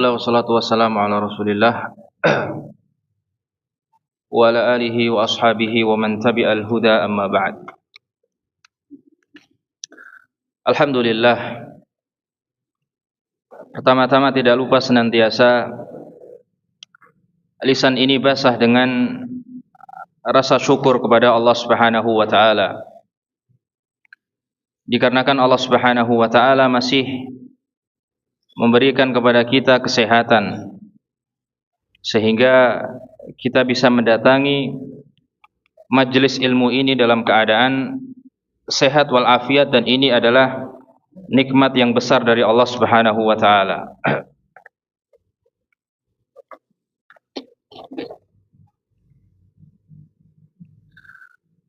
Alhamdulillah wassalatu wassalamu ala Rasulillah wa ala alihi wa ashabihi wa man tabi'al huda amma ba'd. Alhamdulillah, pertama-tama tidak lupa senantiasa lisan ini basah dengan rasa syukur kepada Allah Subhanahu wa taala. Dikarenakan Allah Subhanahu wa taala masih memberikan kepada kita kesehatan sehingga kita bisa mendatangi majelis ilmu ini dalam keadaan sehat walafiat, dan ini adalah nikmat yang besar dari Allah Subhanahu wa taala.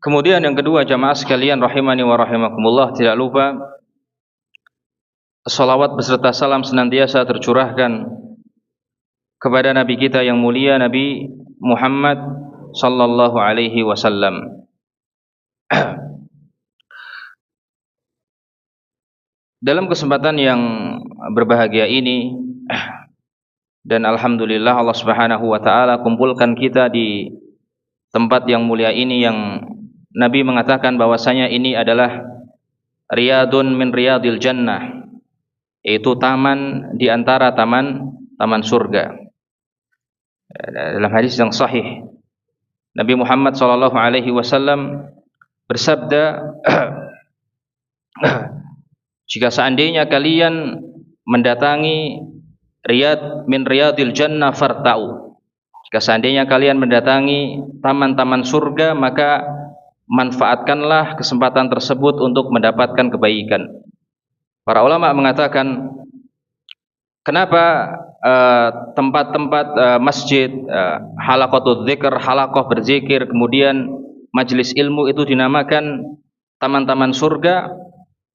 Kemudian yang kedua, jamaah sekalian rahimani wa rahimakumullah, tidak lupa salawat beserta salam senantiasa tercurahkan kepada Nabi kita yang mulia, Nabi Muhammad sallallahu alaihi wasallam. Dalam kesempatan yang berbahagia ini, dan alhamdulillah Allah Subhanahu wa taala kumpulkan kita di tempat yang mulia ini, yang Nabi mengatakan bahwasanya ini adalah riyadun min riyadil jannah, yaitu taman di antara taman surga. Dalam hadis yang sahih, Nabi Muhammad sallallahu alaihi wasallam bersabda, jika seandainya kalian mendatangi riyad min riyadil jannah farta'u, jika seandainya kalian mendatangi taman-taman surga, maka manfaatkanlah kesempatan tersebut untuk mendapatkan kebaikan. Para ulama mengatakan, kenapa tempat-tempat masjid, halaqatul dzikr, halaqah berzikir, kemudian majelis ilmu itu dinamakan taman-taman surga?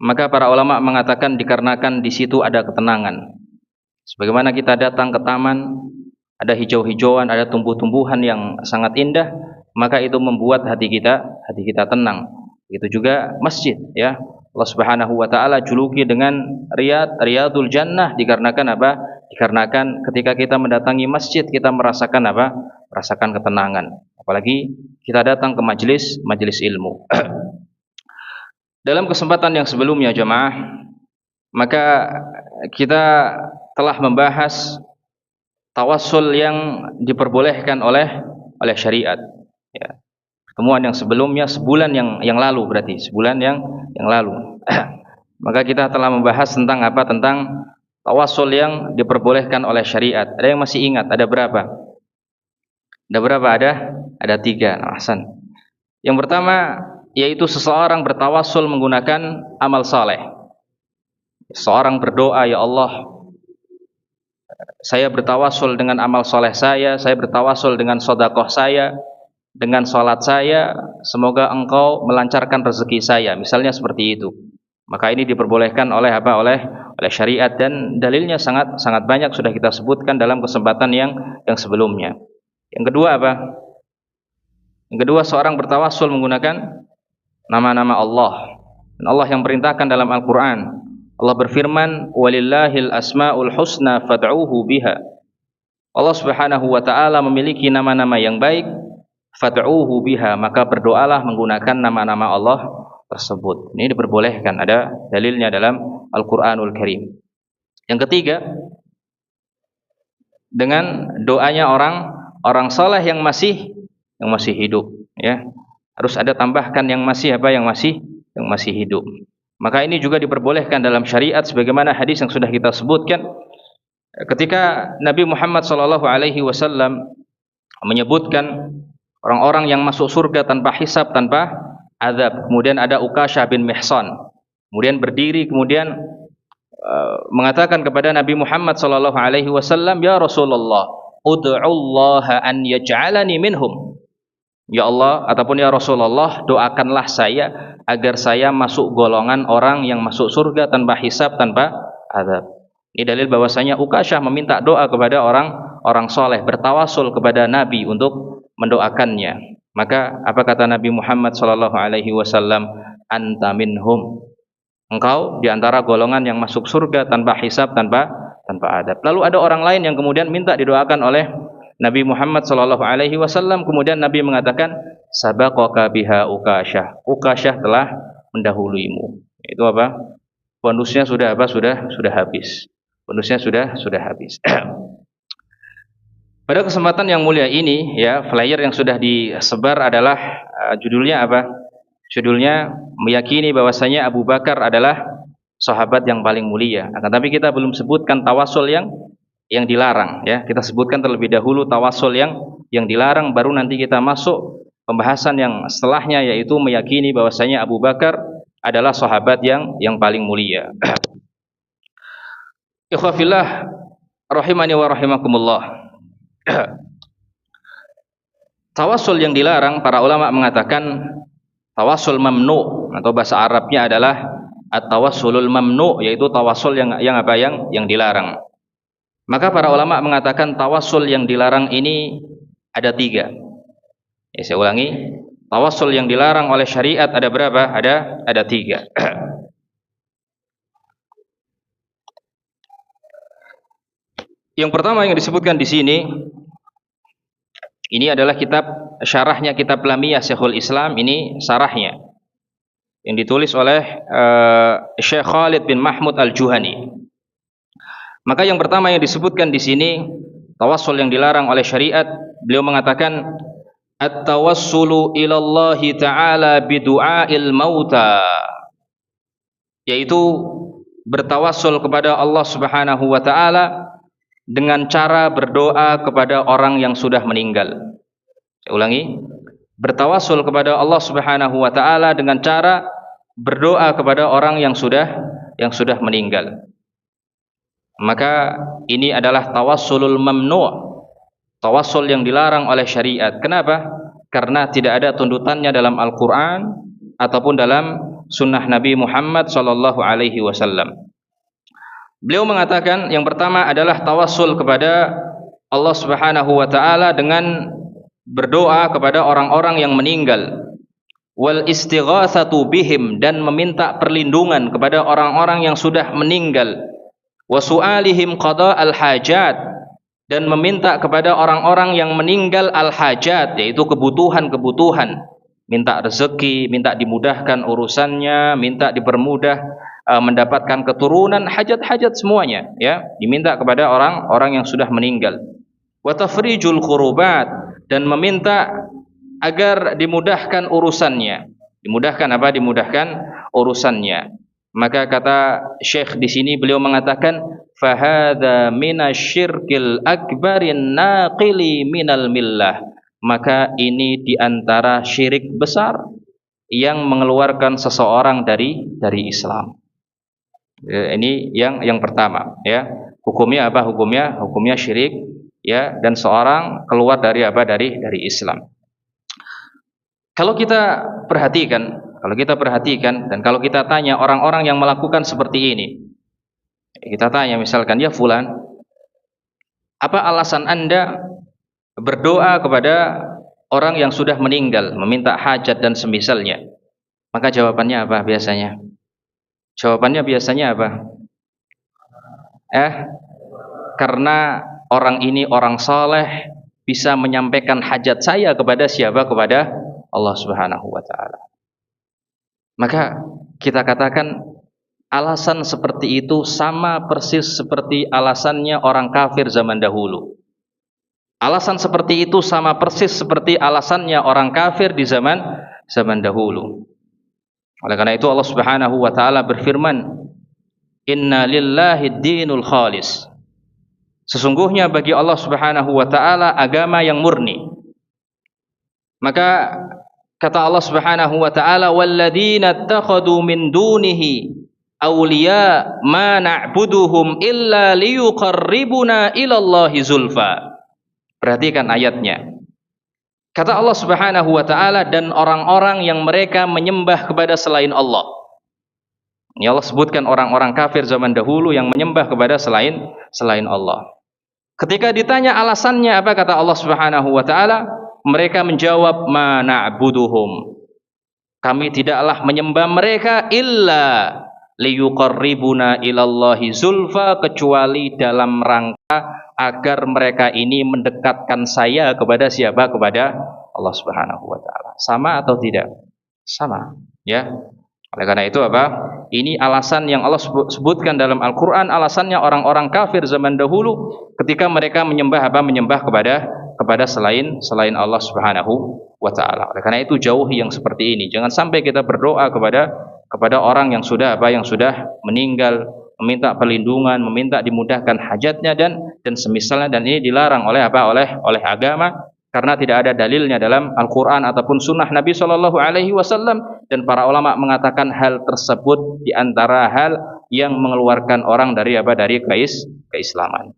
Maka para ulama mengatakan dikarenakan di situ ada ketenangan. Sebagaimana kita datang ke taman, ada hijau-hijauan, ada tumbuh-tumbuhan yang sangat indah, maka itu membuat hati kita tenang. Itu juga masjid, ya. Allah Subhanahu wa taala juluki dengan riyadul jannah dikarenakan apa? Dikarenakan ketika kita mendatangi masjid kita merasakan apa? Merasakan ketenangan. Apalagi kita datang ke majelis ilmu. Dalam kesempatan yang sebelumnya jemaah, maka kita telah membahas tawassul yang diperbolehkan oleh syariat, ya. Pertemuan yang sebelumnya sebulan yang lalu, berarti sebulan yang lalu. Maka kita telah membahas tentang apa? Tentang tawassul yang diperbolehkan oleh syariat. Ada yang masih ingat? Ada berapa? Ada berapa? Ada 3. Nah, Hasan. Yang pertama yaitu seseorang bertawassul menggunakan amal saleh. Seorang berdoa, ya Allah, saya bertawassul dengan amal saleh saya bertawassul dengan sedekah saya, dengan salat saya, semoga engkau melancarkan rezeki saya, misalnya seperti itu. Maka ini diperbolehkan oleh apa? Oleh syariat, dan dalilnya sangat banyak sudah kita sebutkan dalam kesempatan yang sebelumnya. Yang kedua apa? Yang kedua, seorang bertawassul menggunakan nama-nama Allah. Dan Allah yang perintahkan dalam Al-Qur'an. Allah berfirman, "Walillahil asmaul husna fad'uuhu biha." Allah Subhanahu wa taala memiliki nama-nama yang baik, fad'uuhu biha, maka berdoalah menggunakan nama-nama Allah tersebut. Ini diperbolehkan, ada dalilnya dalam Al-Qur'anul Karim. Yang ketiga, dengan doanya orang saleh yang masih hidup, ya. Harus ada tambahkan yang masih apa? Yang masih hidup. Maka ini juga diperbolehkan dalam syariat sebagaimana hadis yang sudah kita sebutkan ketika Nabi Muhammad sallallahu alaihi wasallam menyebutkan orang-orang yang masuk surga tanpa hisab, tanpa azab. Kemudian ada Uqashah bin Mihsan. Kemudian berdiri, kemudian mengatakan kepada Nabi Muhammad sallallahu alaihi wasallam, "Ya Rasulullah, ud'ullaha an yaj'alani minhum." Ya Allah, ataupun ya Rasulullah, doakanlah saya agar saya masuk golongan orang yang masuk surga tanpa hisab, tanpa azab. Ini dalil bahwasanya Uqashah meminta doa kepada orang soleh, bertawasul kepada Nabi untuk mendoakannya. Maka apa kata Nabi Muhammad sallallahu alaihi wasallam? Anta minhum. Engkau di antara golongan yang masuk surga tanpa hisab, tanpa tanpa adab. Lalu ada orang lain yang kemudian minta didoakan oleh Nabi Muhammad sallallahu alaihi wasallam, kemudian Nabi mengatakan sabaqaka biha Ukasyah. Ukasyah telah mendahuluimu. Itu apa? Bonusnya sudah apa? Sudah habis. Bonusnya sudah habis. Pada kesempatan yang mulia ini ya, flyer yang sudah disebar adalah judulnya apa? Judulnya meyakini bahwasanya Abu Bakar adalah sahabat yang paling mulia. Akan tapi kita belum sebutkan tawasul yang dilarang ya. Kita sebutkan terlebih dahulu tawasul yang dilarang, baru nanti kita masuk pembahasan yang setelahnya, yaitu meyakini bahwasanya Abu Bakar adalah sahabat yang paling mulia. Ikhwafillah rahimani wa rahimakumullah. Tawasul yang dilarang, para ulama mengatakan tawasul mamnu, atau bahasa Arabnya adalah at-tawassulul mamnu, yaitu tawasul yang apa, yang dilarang. Maka para ulama mengatakan tawasul yang dilarang ini ada 3. Ya, saya ulangi, tawasul yang dilarang oleh syariat ada berapa? Ada 3. Yang pertama yang disebutkan di sini, ini adalah syarahnya kitab Lamiyah Syekhul Islam, ini syarahnya yang ditulis oleh Syekh Khalid bin Mahmud Al-Juhani. Maka yang pertama yang disebutkan di sini, tawassul yang dilarang oleh syariat, beliau mengatakan at-tawassulu ilallahi ta'ala bidu'ail mauta, yaitu bertawassul kepada Allah Subhanahu wa taala dengan cara berdoa kepada orang yang sudah meninggal. Saya ulangi, bertawassul kepada Allah Subhanahu wa taala dengan cara berdoa kepada orang yang sudah meninggal. Maka ini adalah tawassulul mamnu', tawassul yang dilarang oleh syariat. Kenapa? Karena tidak ada tuntutannya dalam Al-Qur'an ataupun dalam sunnah Nabi Muhammad sallallahu alaihi wasallam. Beliau mengatakan yang pertama adalah tawassul kepada Allah Subhanahu wa taala dengan berdoa kepada orang-orang yang meninggal, wal istighatsatu bihim, dan meminta perlindungan kepada orang-orang yang sudah meninggal, wa su'alihim qada'al hajat, dan meminta kepada orang-orang yang meninggal al-hajat, yaitu kebutuhan-kebutuhan, minta rezeki, minta dimudahkan urusannya, minta dipermudah mendapatkan keturunan, hajat-hajat semuanya ya, diminta kepada orang-orang yang sudah meninggal. Wa tafrijul kurubat, dan meminta agar dimudahkan urusannya. Dimudahkan apa? Dimudahkan urusannya. Maka kata Syekh di sini, beliau mengatakan fahadha minasyirkil akbarin naqili minal millah. Maka ini diantara syirik besar yang mengeluarkan seseorang dari Islam. Ini yang pertama ya. Hukumnya apa? Hukumnya syirik ya, dan seorang keluar dari apa? Dari Islam. Kalau kita perhatikan dan kalau kita tanya orang-orang yang melakukan seperti ini, kita tanya misalkan, ya fulan, apa alasan Anda berdoa kepada orang yang sudah meninggal, meminta hajat dan semisalnya? Maka jawabannya apa biasanya? Jawabannya biasanya apa? Karena orang ini orang saleh, bisa menyampaikan hajat saya kepada siapa? Kepada Allah Subhanahu wa taala. Maka kita katakan alasan seperti itu sama persis seperti alasannya orang kafir zaman dahulu. Alasan seperti itu sama persis seperti alasannya orang kafir di zaman dahulu. Oleh karena itu Allah Subhanahu wa taala berfirman, "Inna lillahi ad-dinul khalis." Sesungguhnya bagi Allah Subhanahu wa taala agama yang murni. Maka kata Allah Subhanahu wa taala, "Walladzina ittakhadhu min dunihi awliya ma na'buduhum illa liyuqarribuna ila Allahi zulfa." Perhatikan ayatnya. Kata Allah Subhanahu wa taala, dan orang-orang yang mereka menyembah kepada selain Allah. Ini Allah sebutkan orang-orang kafir zaman dahulu yang menyembah kepada selain Allah. Ketika ditanya alasannya apa, kata Allah Subhanahu wa taala, mereka menjawab, ma na'buduhum, kami tidaklah menyembah mereka illa liyuqarribuna ilallahi zulfa, kecuali dalam rangka agar mereka ini mendekatkan saya kepada siapa? Kepada Allah Subhanahu wa taala. Sama atau tidak? Sama, ya. Oleh karena itu apa? Ini alasan yang Allah sebutkan dalam Al-Qur'an, alasannya orang-orang kafir zaman dahulu ketika mereka menyembah apa? Menyembah kepada selain Allah Subhanahu wa taala. Oleh karena itu jauhi yang seperti ini. Jangan sampai kita berdoa kepada orang yang sudah meninggal, meminta perlindungan, meminta dimudahkan hajatnya dan semisalnya, dan ini dilarang oleh agama karena tidak ada dalilnya dalam Al-Qur'an ataupun sunnah Nabi sallallahu alaihi wasallam, dan para ulama mengatakan hal tersebut di antara hal yang mengeluarkan orang dari keislaman.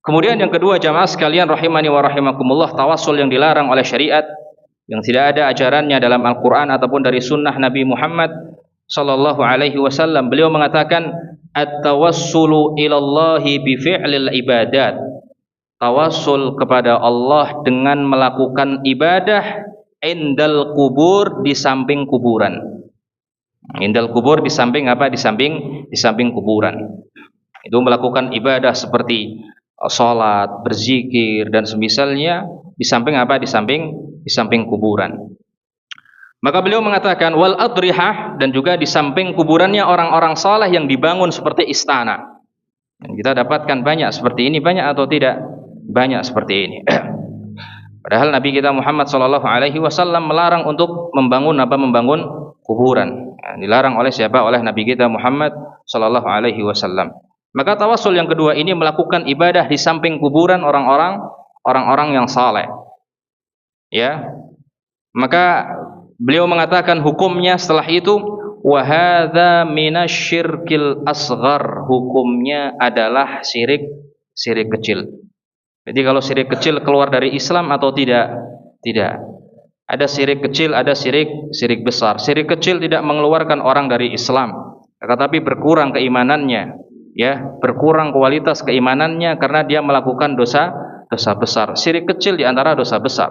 Kemudian yang kedua, jamaah sekalian rahimani wa rahimakumullah, tawassul yang dilarang oleh syariat, yang tidak ada ajarannya dalam Al-Qur'an ataupun dari sunnah Nabi Muhammad sallallahu alaihi wasallam. Beliau mengatakan at-tawassulu ilallahi bi fi'lil ibadat. Tawassul kepada Allah dengan melakukan ibadah indal kubur, di samping kuburan. Indal kubur di samping apa? Di samping kuburan. Itu melakukan ibadah seperti salat, berzikir dan semisalnya di samping apa? Di samping kuburan. Maka beliau mengatakan wal adrihah, dan juga di samping kuburannya orang-orang saleh yang dibangun seperti istana. Dan kita dapatkan banyak seperti ini, banyak atau tidak? Banyak seperti ini. Padahal Nabi kita Muhammad sallallahu alaihi wasallam melarang untuk membangun kuburan. Dilarang oleh siapa? Oleh Nabi kita Muhammad sallallahu alaihi wasallam. Maka tawassul yang kedua ini melakukan ibadah di samping kuburan orang-orang yang saleh. Ya. Maka beliau mengatakan hukumnya setelah itu wa hadza minasyirkil asghar, hukumnya adalah syirik kecil. Jadi kalau syirik kecil keluar dari Islam atau tidak? Tidak. Ada syirik kecil, ada syirik besar. Syirik kecil tidak mengeluarkan orang dari Islam, tetapi berkurang keimanannya, ya, berkurang kualitas keimanannya karena dia melakukan dosa besar. Syirik kecil di antara dosa besar.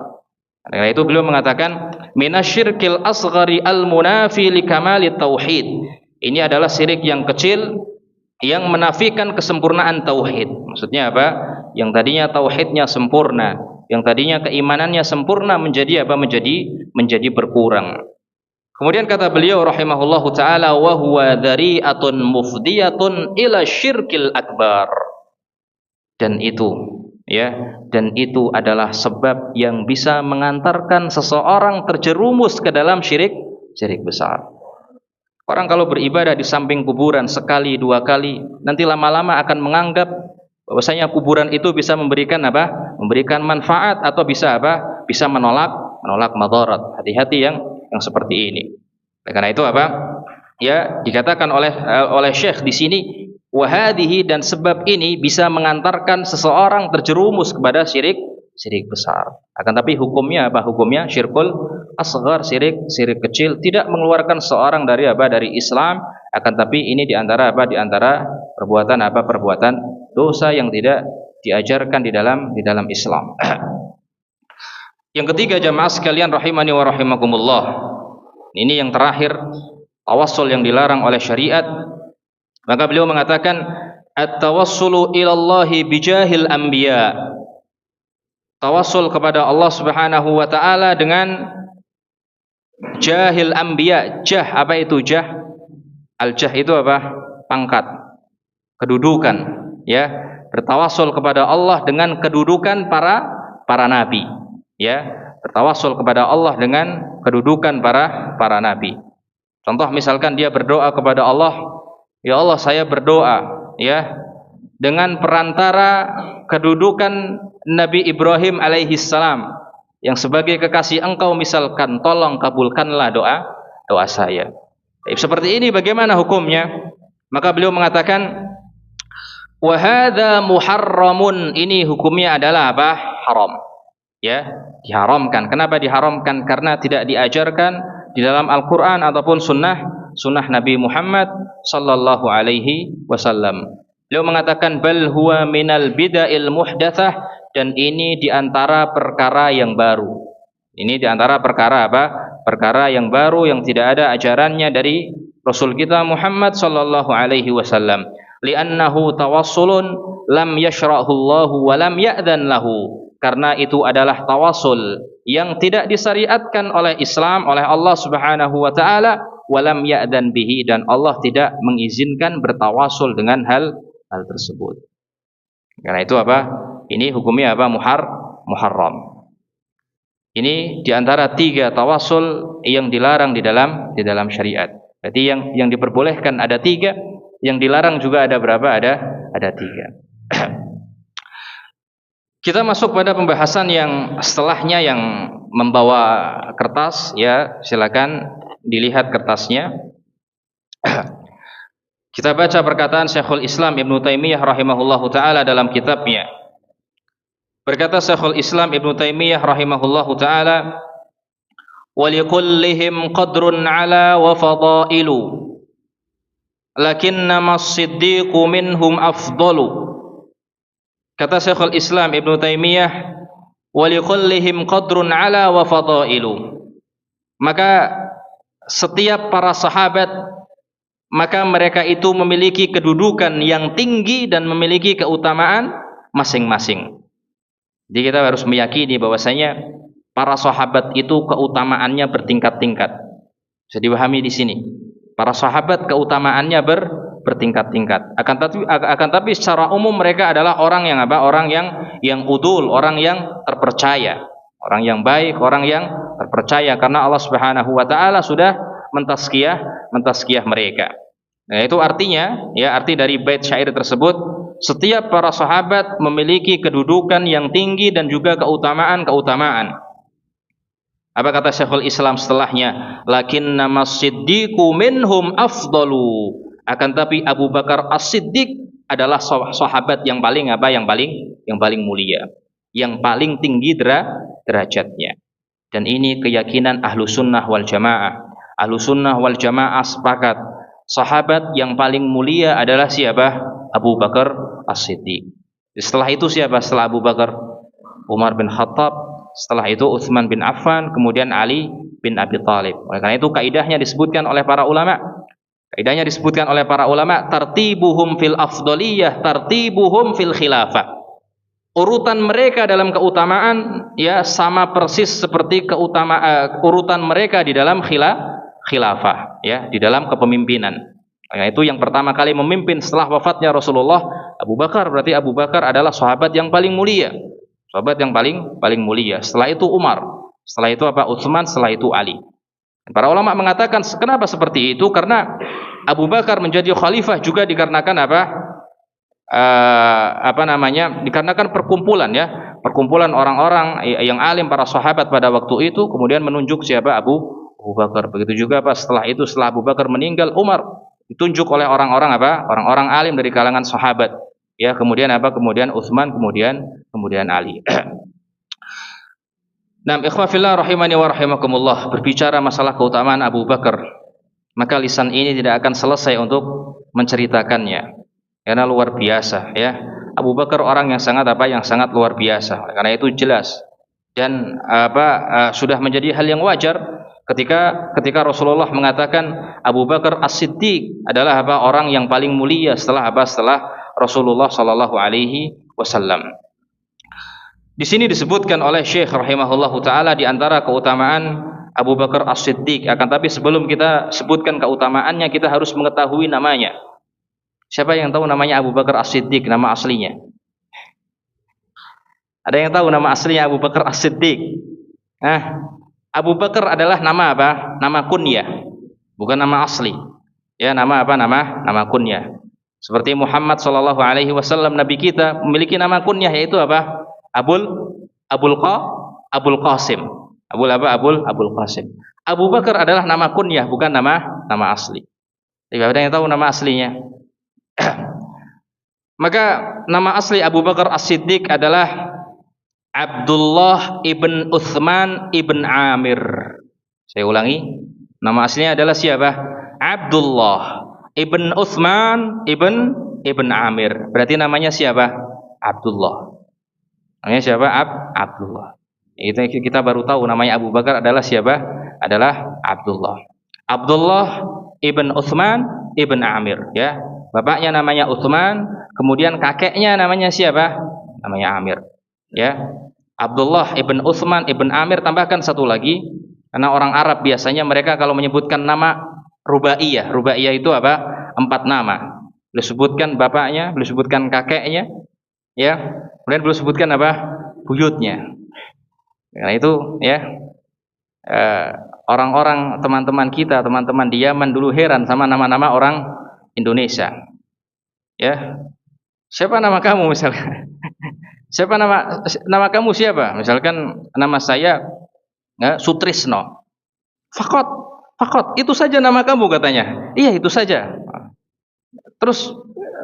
Karena itu beliau mengatakan minasyirkil asghari al-munafi li kamalit tauhid. Ini adalah syirik yang kecil yang menafikan kesempurnaan tauhid. Maksudnya apa? Yang tadinya tauhidnya sempurna, yang tadinya keimanannya sempurna menjadi apa? Menjadi berkurang. Kemudian kata beliau rahimahullahu taala wa huwa dzari'atun mufdiyatun ila syirkil akbar. Dan itu adalah sebab yang bisa mengantarkan seseorang terjerumus ke dalam syirik besar. Orang kalau beribadah di samping kuburan sekali, dua kali, nanti lama-lama akan menganggap bahwasanya kuburan itu bisa memberikan apa? Memberikan manfaat atau bisa apa? Bisa menolak madarat. Hati-hati yang seperti ini. Karena itu apa? Ya, dikatakan oleh Syekh di sini wa hadhihi, dan sebab ini bisa mengantarkan seseorang terjerumus kepada syirik besar. Akan tapi hukumnya apa? Hukumnya syirkul asghar, syirik kecil, tidak mengeluarkan seorang dari Islam. Akan tapi ini di antara perbuatan dosa yang tidak diajarkan di dalam Islam. Yang ketiga, jamaah sekalian rahimani wa rahimakumullah. Ini yang terakhir, tawassul yang dilarang oleh syariat. Maka beliau mengatakan at-tawassulu ilallahi bijahil anbiya. Tawassul kepada Allah Subhanahu wa taala dengan jahil anbiya. Jah, apa itu jah? Al-jah itu apa? Pangkat, kedudukan, ya. Bertawassul kepada Allah dengan kedudukan para nabi, ya. Bertawassul kepada Allah dengan kedudukan para nabi. Contoh misalkan dia berdoa kepada Allah, ya Allah saya berdoa, ya, dengan perantara kedudukan Nabi Ibrahim alaihi salam yang sebagai kekasih engkau, misalkan, tolong kabulkanlah doa saya. Seperti ini bagaimana hukumnya? Maka beliau mengatakan wa hadza muharramun, ini hukumnya adalah apa? Haram. Ya, diharamkan. Kenapa diharamkan? Karena tidak diajarkan di dalam Al-Qur'an ataupun sunnah Nabi Muhammad sallallahu alaihi wasallam. Beliau mengatakan bal huwa minal bid'il muhdatsah, dan ini di antara perkara yang baru. Ini di antara perkara apa? Perkara yang baru yang tidak ada ajarannya Rasul kita Muhammad sallallahu alaihi wasallam. Li'annahu tawassulun lam yashra'hu Allah wa lam ya'dhan lahu. Karena itu adalah tawassul yang tidak disyariatkan oleh Islam, oleh Allah Subhanahu wa taala, wa lam ya'dhan bihi, dan Allah tidak mengizinkan bertawassul dengan hal tersebut. Karena itu apa? Ini hukumnya apa? Muharram. Ini diantara 3 tawassul yang dilarang di dalam syariat. Jadi yang diperbolehkan ada 3, yang dilarang juga ada berapa? Ada 3. Kita masuk pada pembahasan yang setelahnya, yang membawa kertas, ya silakan dilihat kertasnya. Kita baca perkataan Syekhul Islam Ibnu Taimiyah rahimahullahu taala dalam kitabnya. Berkata Syekhul Islam Ibnu Taimiyah rahimahullahu taala, "Wa likullihim qadrun 'ala wa fadailu, lakinnama as-siddiqu minhum afdalu." Kata Syekhul Islam Ibnu Taimiyah, "Wa likullihim qadrun 'ala wa fadailu." Maka setiap para sahabat, maka mereka itu memiliki kedudukan yang tinggi dan memiliki keutamaan masing-masing. Jadi kita harus meyakini bahwasanya para sahabat itu keutamaannya bertingkat-tingkat. Bisa dipahami di sini. Para sahabat keutamaannya bertingkat-tingkat. Akan tapi secara umum mereka adalah orang yang apa? Orang yang udul, orang yang terpercaya, orang yang baik, orang yang terpercaya, karena Allah Subhanahu wa taala sudah mentazkiyah mereka. Nah, itu artinya, ya, arti dari bait syair tersebut, setiap para sahabat memiliki kedudukan yang tinggi dan juga keutamaan-keutamaan. Apa kata Syekhul Islam setelahnya? Lakinna as-siddiqu minhum afdalu. Akan tapi Abu Bakar As-Siddiq adalah sahabat yang paling apa? Yang paling mulia, yang paling tinggi derajatnya. Dan ini keyakinan Ahlu Sunnah wal Jamaah. Ahlu Sunnah wal Jamaah sepakat, sahabat yang paling mulia adalah siapa? Abu Bakar As-Siddiq. Setelah itu siapa? Setelah Abu Bakar, Umar bin Khattab, setelah itu Utsman bin Affan, kemudian Ali bin Abi Thalib. Oleh karena itu kaidahnya disebutkan oleh para ulama. Kaidahnya disebutkan oleh para ulama, tartibuhum fil afdaliyah, tartibuhum fil khilafah. Urutan mereka dalam keutamaan, ya, sama persis seperti urutan mereka di dalam khilafah, ya, di dalam kepemimpinan. Nah, itu yang pertama kali memimpin setelah wafatnya Rasulullah, Abu Bakar. Berarti Abu Bakar adalah sahabat yang paling mulia, sahabat yang paling mulia. Setelah itu Umar, setelah itu apa? Utsman, setelah itu Ali. Para ulama mengatakan kenapa seperti itu? Karena Abu Bakar menjadi khalifah juga dikarenakan apa? Dikarenakan perkumpulan, ya, perkumpulan orang-orang yang alim, para sahabat pada waktu itu, kemudian menunjuk siapa? Abu Bakar. Begitu juga apa? Setelah itu, setelah Abu Bakar meninggal, Umar ditunjuk oleh orang-orang apa? Orang-orang alim dari kalangan sahabat. Ya, kemudian apa? Kemudian Utsman, kemudian Ali. Nah, ikhwah fillah rahimani wa rahimakumullah, berbicara masalah keutamaan Abu Bakar, maka lisan ini tidak akan selesai untuk menceritakannya, karena luar biasa, ya. Abu Bakar orang yang sangat luar biasa. Karena itu jelas dan sudah menjadi hal yang wajar ketika Rasulullah mengatakan Abu Bakar As-Siddiq adalah orang yang paling mulia setelah Rasulullah sallallahu alaihi wasallam. Di sini disebutkan oleh Syekh rahimahullahu taala di antara keutamaan Abu Bakar As-Siddiq. Akan tapi sebelum kita sebutkan keutamaannya, kita harus mengetahui namanya. Siapa yang tahu namanya Abu Bakar As-Siddiq, nama aslinya? Ada yang tahu nama aslinya Abu Bakar As-Siddiq? Abu Bakar adalah nama apa? Nama kunyah, bukan nama asli. Ya, nama apa? Nama kunyah. Seperti Muhammad sallallahu alaihi wasallam, nabi kita, memiliki nama kunyah, yaitu apa? Abul Qasim. Abul Qasim. Abu Bakar adalah nama kunyah, bukan nama asli. Jika ada yang tahu nama aslinya. Maka nama asli Abu Bakar As-Siddiq adalah Abdullah ibn Utsman ibn Amir. Saya ulangi, nama aslinya adalah siapa? Abdullah ibn Utsman ibn Amir. Berarti namanya siapa? Abdullah. Namanya siapa? Abdullah. Itu kita baru tahu namanya Abu Bakar adalah siapa? Adalah Abdullah. Abdullah ibn Utsman ibn Amir, ya. Bapaknya namanya Utsman, kemudian kakeknya namanya siapa? Namanya Amir, ya. Abdullah ibn Utsman ibn Amir, tambahkan satu lagi, karena orang Arab biasanya mereka kalau menyebutkan nama rubaiyah. Rubaiyah itu apa? 4 nama. Boleh sebutkan bapaknya, boleh sebutkan kakeknya, ya. Kemudian boleh sebutkan apa? Buyutnya. Karena itu, ya, orang-orang teman-teman kita, teman-teman di Yaman dulu heran sama nama-nama orang Indonesia. Ya. Siapa nama kamu misalnya? Siapa nama kamu siapa? Misalkan nama saya Sutrisno. Fakot, itu saja nama kamu katanya. Iya, itu saja. Terus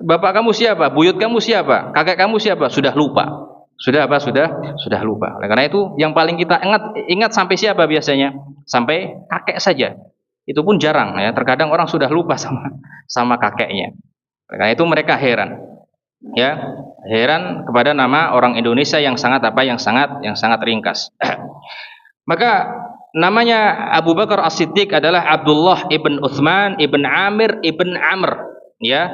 bapak kamu siapa? Buyut kamu siapa? Kakek kamu siapa? Sudah lupa. Sudah apa? Sudah lupa. Oleh karena itu yang paling kita ingat sampai siapa biasanya? Sampai kakek saja. Itu pun jarang, ya. Terkadang orang sudah lupa sama kakeknya. Oleh karena itu mereka heran. Ya, heran kepada nama orang Indonesia yang sangat ringkas. Maka namanya Abu Bakar As-Siddiq adalah Abdullah ibn Utsman ibn Amir ibn Amr, ya.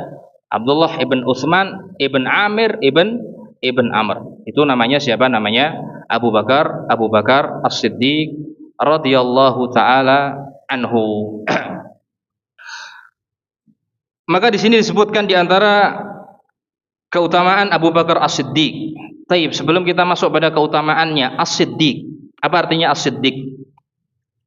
Abdullah ibn Utsman ibn Amir ibn Amr. Itu namanya siapa? Namanya Abu Bakar As-Siddiq radhiyallahu taala anhu. Maka di sini disebutkan di antara keutamaan Abu Bakar As-Siddiq. Taib, sebelum kita masuk pada keutamaannya, As-Siddiq. Apa artinya As-Siddiq?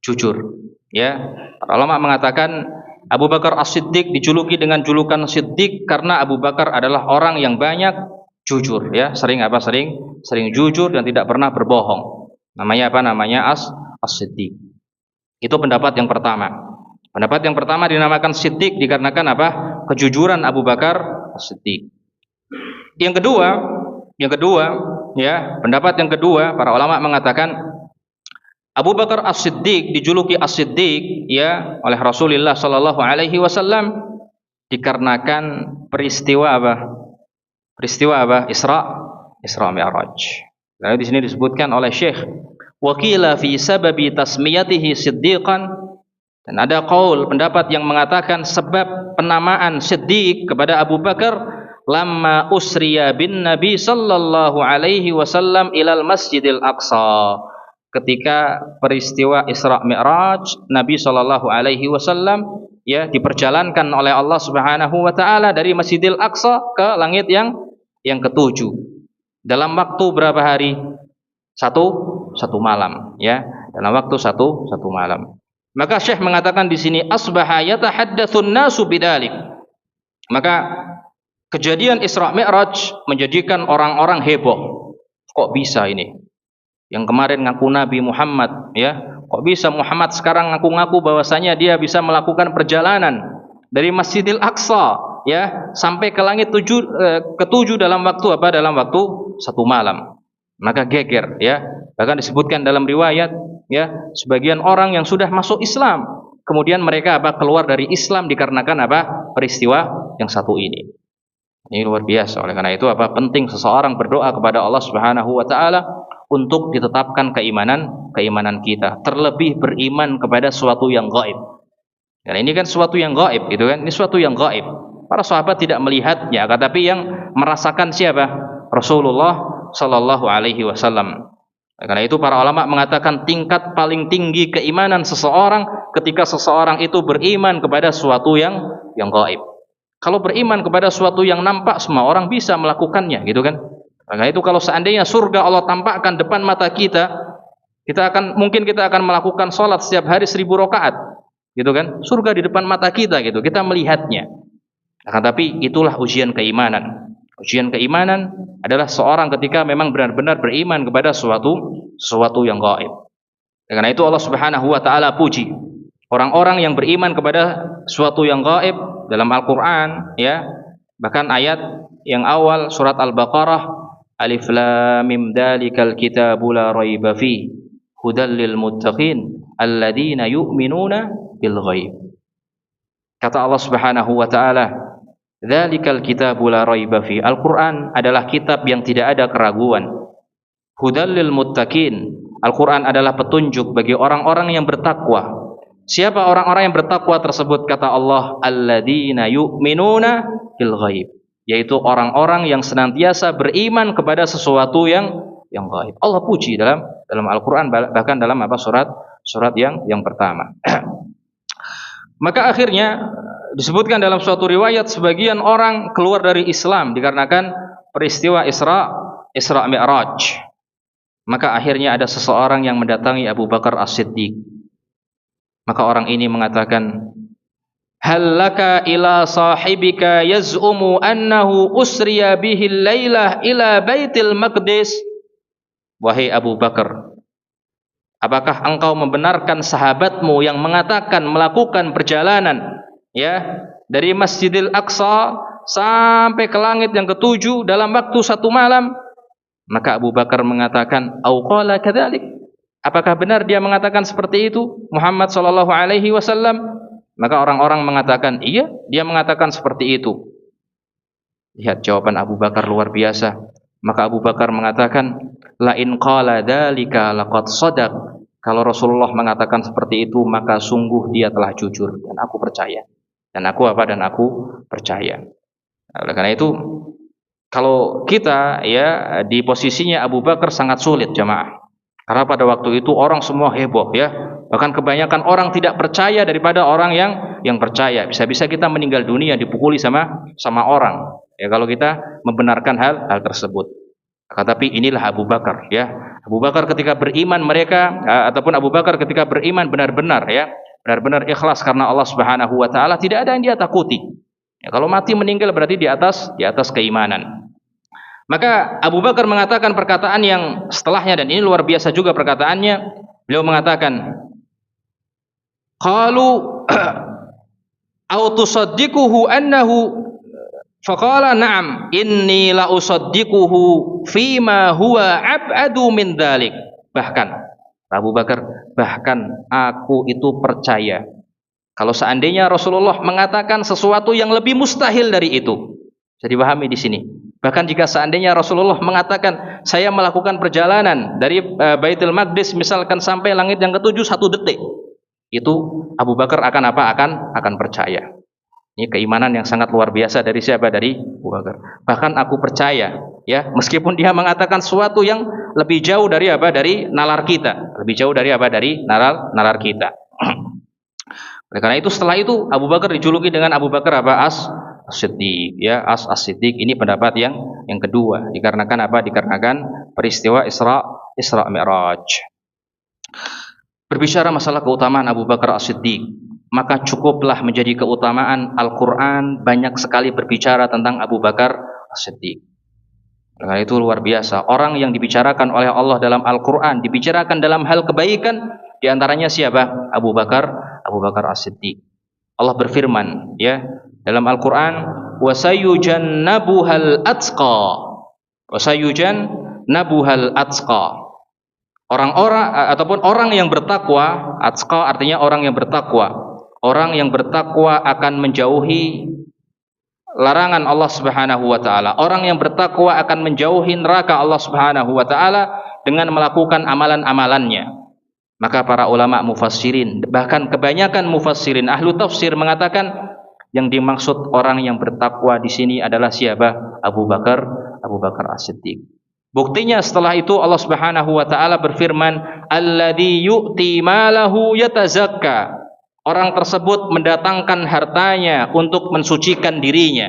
Jujur. Ya, para ulama mengatakan Abu Bakar As-Siddiq dijuluki dengan julukan Siddiq karena Abu Bakar adalah orang yang banyak jujur, ya, sering jujur dan tidak pernah berbohong. Namanya apa? Namanya As-Siddiq. Itu pendapat yang pertama. Pendapat yang pertama dinamakan Siddiq dikarenakan apa? Kejujuran Abu Bakar As-Siddiq. Yang kedua, ya, pendapat yang kedua, para ulama mengatakan Abu Bakar As-Siddiq dijuluki As-Siddiq, ya, oleh Rasulullah sallallahu alaihi wasallam dikarenakan peristiwa apa? Peristiwa apa? Isra Mi'raj. Lalu di sini disebutkan oleh Syekh, wa qila fi sababi tasmiyatihi siddiqan, dan ada pendapat yang mengatakan sebab penamaan Siddiq kepada Abu Bakar lamma usriya bin Nabi sallallahu alaihi wasallam ilal Masjidil Aqsa. Ketika peristiwa Isra Mi'raj, Nabi sallallahu alaihi wasallam, ya, diperjalankan oleh Allah Subhanahu wa taala dari Masjidil Aqsa ke langit yang ketujuh. Dalam waktu berapa hari? Satu malam, ya. Dalam waktu satu malam. Maka Syekh mengatakan di sini asbaha yatahaddatsun nasu bidzalik. Maka kejadian Isra Mi'raj menjadikan orang-orang heboh. Kok bisa ini? Yang kemarin ngaku Nabi Muhammad, ya, kok bisa Muhammad sekarang ngaku-ngaku bahwasanya dia bisa melakukan perjalanan dari Masjidil Aqsa, ya, sampai ke langit ketujuh dalam waktu apa? Dalam waktu 1 malam. Maka geger, ya. Bahkan disebutkan dalam riwayat, ya, sebagian orang yang sudah masuk Islam, kemudian mereka apa? Keluar dari Islam dikarenakan apa? Peristiwa yang satu ini. Ini luar biasa. Oleh karena itu apa? Penting seseorang berdoa kepada Allah Subhanahu wa taala untuk ditetapkan keimanan kita, terlebih beriman kepada suatu yang gaib. Karena ini kan suatu yang gaib, gitu kan? Ini suatu yang gaib. Para sahabat tidak melihatnya, tetapi yang merasakan siapa? Rasulullah sallallahu alaihi wasallam. Karena itu para ulama mengatakan tingkat paling tinggi keimanan seseorang ketika seseorang itu beriman kepada suatu yang gaib. Kalau beriman kepada suatu yang nampak, semua orang bisa melakukannya, gitu kan? Karena itu kalau seandainya surga Allah tampakkan depan mata kita, mungkin kita akan melakukan sholat setiap hari 1000 rakaat, gitu kan? Surga di depan mata kita, gitu. Kita melihatnya. Nah, tapi itulah ujian keimanan. Ujian keimanan adalah seorang ketika memang benar-benar beriman kepada sesuatu yang gaib. Karena itu Allah Subhanahu wa taala puji orang-orang yang beriman kepada suatu yang gaib dalam Al-Qur'an, ya. Bahkan ayat yang awal surat Al-Baqarah, Alif Lam Mim Dzalikal Kitabu La Raiba Fihi Hudal lil Muttaqin Alladzina Yu'minuna bil Ghaib. Kata Allah Subhanahu wa taala, Dzalikal Kitabu La Raiba Fihi. Al-Qur'an adalah kitab yang tidak ada keraguan. Hudal lil Muttaqin. Al-Qur'an adalah petunjuk bagi orang-orang yang bertakwa. Siapa orang-orang yang bertakwa tersebut? Kata Allah, alladzina yu'minuna bil ghaib, yaitu orang-orang yang senantiasa beriman kepada sesuatu yang gaib. Allah puji dalam Al-Qur'an, bahkan dalam surat yang pertama. Maka akhirnya disebutkan dalam suatu riwayat sebagian orang keluar dari Islam dikarenakan peristiwa Isra Mi'raj. Maka akhirnya ada seseorang yang mendatangi Abu Bakar As-Siddiq. Maka orang ini mengatakan, "Hal laka ila sahibika yaz'umu annahu usriya bihi al-lailah ila Baitul Maqdis?" Wahai Abu Bakar, apakah engkau membenarkan sahabatmu yang mengatakan melakukan perjalanan dari Masjidil Aqsa sampai ke langit yang ketujuh dalam waktu 1 malam? Maka Abu Bakar mengatakan, "Au qala kadzalik?" Apakah benar dia mengatakan seperti itu, Muhammad sallallahu alaihi wasallam? Maka orang-orang mengatakan, iya, dia mengatakan seperti itu. Lihat jawaban Abu Bakar luar biasa. Maka Abu Bakar mengatakan, la in qala dzalika laqad shadaq. Kalau Rasulullah mengatakan seperti itu, maka sungguh dia telah jujur dan aku percaya. Dan aku percaya. Oleh karena itu, kalau kita di posisinya Abu Bakar sangat sulit, jamaah. Karena pada waktu itu orang semua heboh bahkan kebanyakan orang tidak percaya daripada orang yang percaya. Bisa-bisa kita meninggal dunia dipukuli sama orang kalau kita membenarkan hal tersebut. Tapi inilah Abu Bakar Abu Bakar ketika beriman ataupun Abu Bakar ketika beriman benar-benar benar-benar ikhlas karena Allah Subhanahu wa taala, tidak ada yang dia takuti. Kalau mati meninggal berarti di atas keimanan. Maka Abu Bakar mengatakan perkataan yang setelahnya, dan ini luar biasa juga perkataannya. Beliau mengatakan, qalu au tusaddiquhu annahu, faqala na'am inni la usaddiquhu fima huwa ab'adu min dzalik. Bahkan Abu Bakar, bahkan aku itu percaya kalau seandainya Rasulullah mengatakan sesuatu yang lebih mustahil dari itu. Jadi pahami di sini. Bahkan jika seandainya Rasulullah mengatakan saya melakukan perjalanan dari Baitul Maqdis misalkan sampai langit yang ketujuh 1 detik, itu Abu Bakar akan percaya. Ini keimanan yang sangat luar biasa dari siapa? Dari Abu Bakar. Bahkan aku percaya meskipun dia mengatakan sesuatu yang lebih jauh dari dari nalar kita, lebih jauh dari dari nalar kita. Oleh karena itu setelah itu Abu Bakar dijuluki dengan Abu Bakar As-Siddiq As-Siddiq. Ini pendapat yang kedua, dikarenakan dikarenakan peristiwa Isra Mi'raj. Berbicara masalah keutamaan Abu Bakar As-Siddiq, maka cukuplah menjadi keutamaan Al-Qur'an banyak sekali berbicara tentang Abu Bakar As-Siddiq. Karena itu luar biasa, orang yang dibicarakan oleh Allah dalam Al-Qur'an dibicarakan dalam hal kebaikan, diantaranya siapa? Abu Bakar As-Siddiq. Allah berfirman dalam Al-Qur'an, wasayujannabuhal atqa. Orang-orang ataupun orang yang bertakwa, atqa artinya orang yang bertakwa. Orang yang bertakwa akan menjauhi larangan Allah Subhanahu wa taala. Orang yang bertakwa akan menjauhi neraka Allah Subhanahu wa taala dengan melakukan amalan-amalannya. Maka para ulama mufassirin, bahkan kebanyakan mufassirin ahlu tafsir mengatakan yang dimaksud orang yang bertakwa di sini adalah siapa? Abu Bakar As-Siddiq. Buktinya setelah itu Allah Subhanahu wa taala berfirman, alladzi yu'ti malahu yatazakka. Orang tersebut mendatangkan hartanya untuk mensucikan dirinya.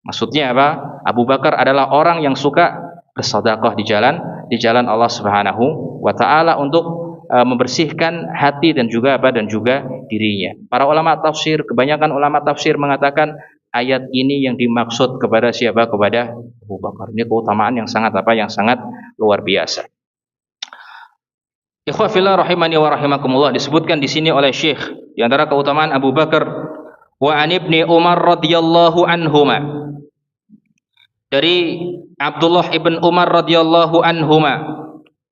Maksudnya apa? Abu Bakar adalah orang yang suka bersedekah di jalan Allah Subhanahu wa taala untuk membersihkan hati dan juga dirinya. Para ulama tafsir, kebanyakan ulama tafsir mengatakan ayat ini yang dimaksud kepada siapa? Kepada Abu Bakar. Ini keutamaan yang sangat luar biasa. Ikhwah fillah rahimani wa rahimakumullah, disebutkan di sini oleh Syekh di antara keutamaan Abu Bakar, wa an ibni Umar radhiyallahu anhuma, dari Abdullah ibn Umar radhiyallahu anhuma,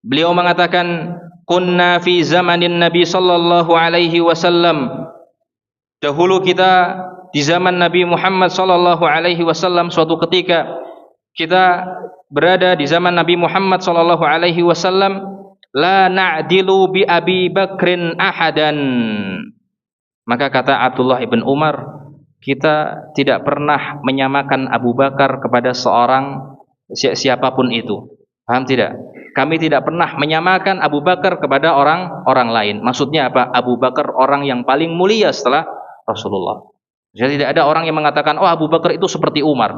beliau mengatakan, kunna fi zamanin Nabi sallallahu alaihi wasallam, dahulu kita di zaman Nabi Muhammad sallallahu alaihi wasallam, suatu ketika kita berada di zaman Nabi Muhammad sallallahu alaihi wasallam, la na'dilu bi Abi Bakrin ahadan. Maka kata Abdullah ibn Umar, kita tidak pernah menyamakan Abu Bakar kepada seorang siapapun itu. Paham tidak? Kami tidak pernah menyamakan Abu Bakar kepada orang lain. Maksudnya apa? Abu Bakar orang yang paling mulia setelah Rasulullah. Jadi tidak ada orang yang mengatakan, oh Abu Bakar itu seperti Umar,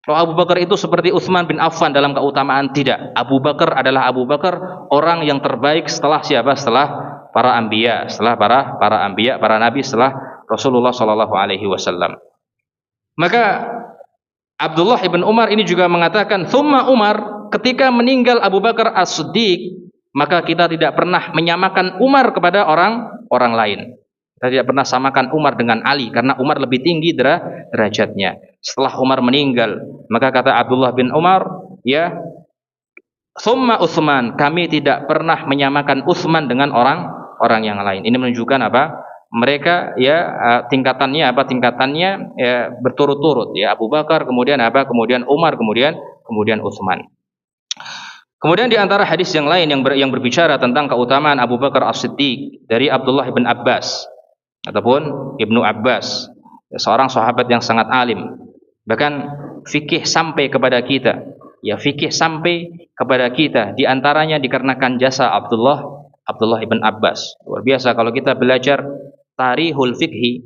oh Abu Bakar itu seperti Utsman bin Affan dalam keutamaan. Tidak. Abu Bakar adalah Abu Bakar, orang yang terbaik setelah siapa? Setelah para anbiya, setelah para anbiya, para nabi, setelah Rasulullah sallallahu alaihi wasallam. Maka Abdullah ibn Umar ini juga mengatakan, "Tsumma Umar," ketika meninggal Abu Bakar As-Siddiq, maka kita tidak pernah menyamakan Umar kepada orang lain. Kita tidak pernah samakan Umar dengan Ali karena Umar lebih tinggi derajatnya. Setelah Umar meninggal, maka kata Abdullah bin Umar, ya, "Tsumma Utsman," kami tidak pernah menyamakan Utsman dengan orang yang lain. Ini menunjukkan apa? Mereka ya tingkatannya ya, berturut-turut ya, Abu Bakar, kemudian apa? Kemudian Umar, kemudian Utsman. Kemudian di antara hadis yang lain yang berbicara tentang keutamaan Abu Bakar As-Siddiq dari Abdullah bin Abbas ataupun Ibnu Abbas, seorang sahabat yang sangat alim. Bahkan fikih sampai kepada kita. Ya, fikih sampai kepada kita di antaranya dikarenakan jasa Abdullah ibn Abbas. Luar biasa kalau kita belajar tarihul fikhi,